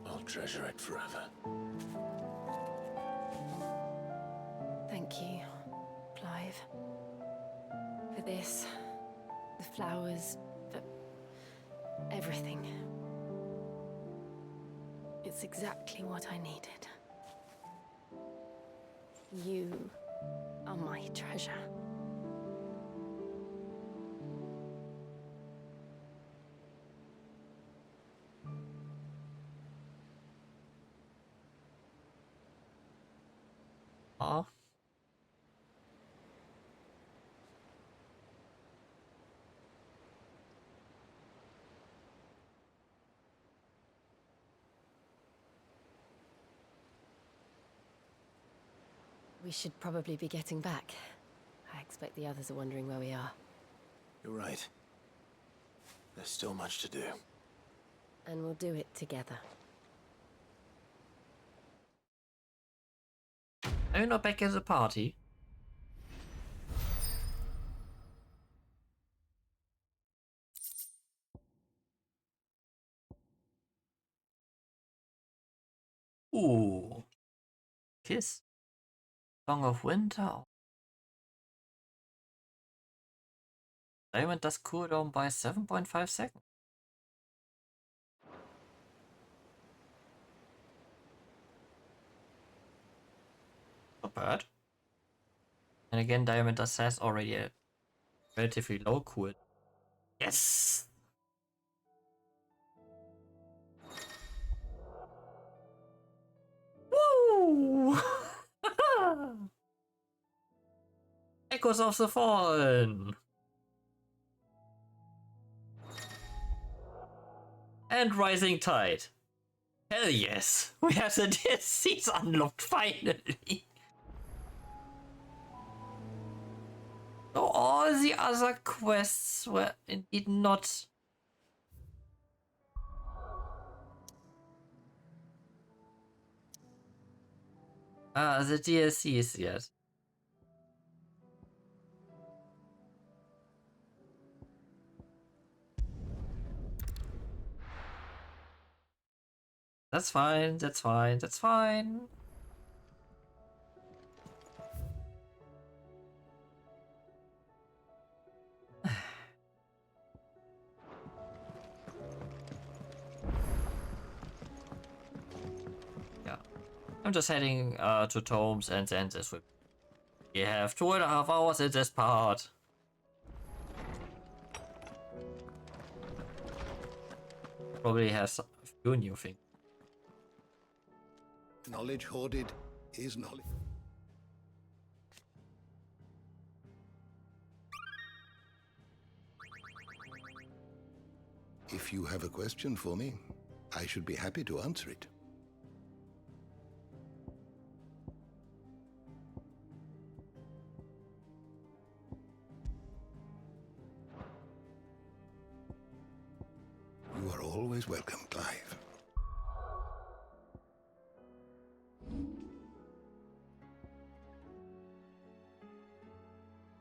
I'll treasure it forever. Thank you, Clive. For this, the flowers, for everything. It's exactly what I needed. You are my treasure. Ah. We should probably be getting back. I expect the others are wondering where we are. You're right. There's still much to do. And we'll do it together. Are you not back at the party? Ooh. Kiss. Song of Winter. Diamond does cooldown by 7.5 seconds. Not bad. And again, Diamond does has already a relatively low cooldown. Yes! Woo! Echoes of the Fallen! And Rising Tide. Hell yes! We have the DLCs unlocked finally! So all the other quests were indeed not... the DLCs yet. That's fine, that's fine, that's fine. I'm just heading to Tomes and then this will. We have 2.5 hours in this part. Probably has a few new things. Knowledge hoarded is knowledge. If you have a question for me, I should be happy to answer it. You are always welcome, Clive.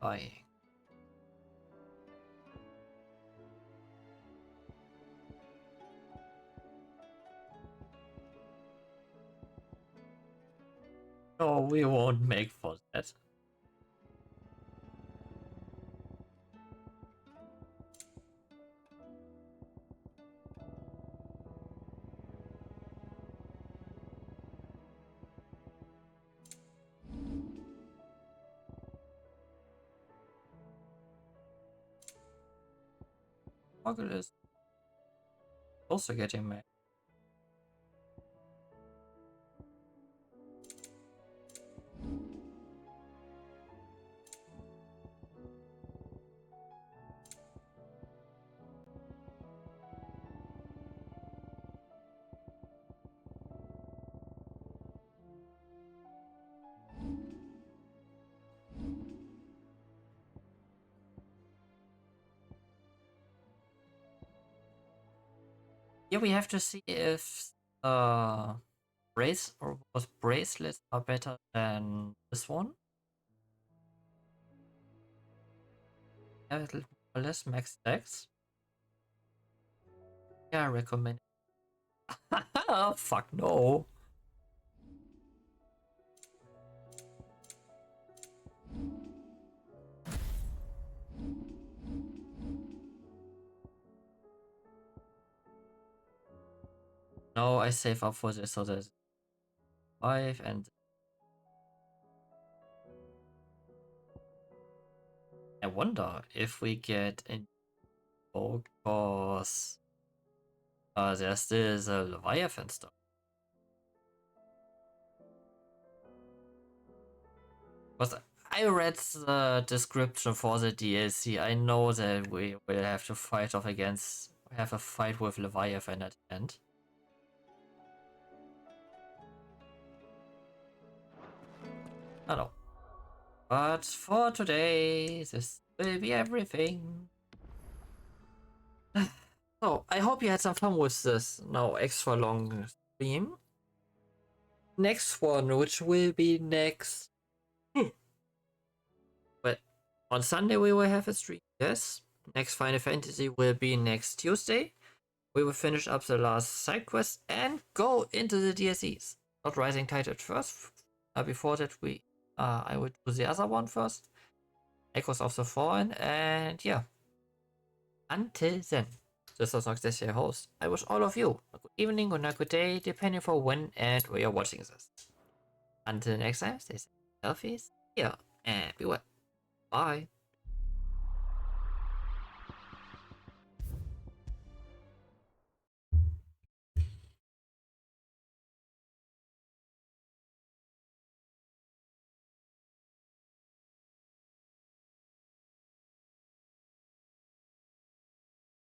Bye. No, we won't make for that. Chronicles is also getting mad. Yeah, we have to see if bracelets are better than this one. Have a little more or less max stacks. Yeah, I recommend. Oh, fuck no. No, I save up for this so that 5 and I wonder if we get in because there's still the Leviathan stuff. But I read the description for the DLC. I know that we will have to fight off against, have a fight with Leviathan at the end. I know. But for today, this will be everything. So, I hope you had some fun with this now extra long stream. Next one, which will be next... But on Sunday we will have a stream, yes. Next Final Fantasy will be next Tuesday. We will finish up the last side quest and go into the DLCs. Not Rising Tide at first. Before that I would do the other one first. Echoes of the Fallen, and yeah. Until then, this was Nox Destin, your host. I wish all of you a good evening, good night, good day, depending for when and where you're watching this. Until next time, stay safe, healthy, yeah, and be well. Bye.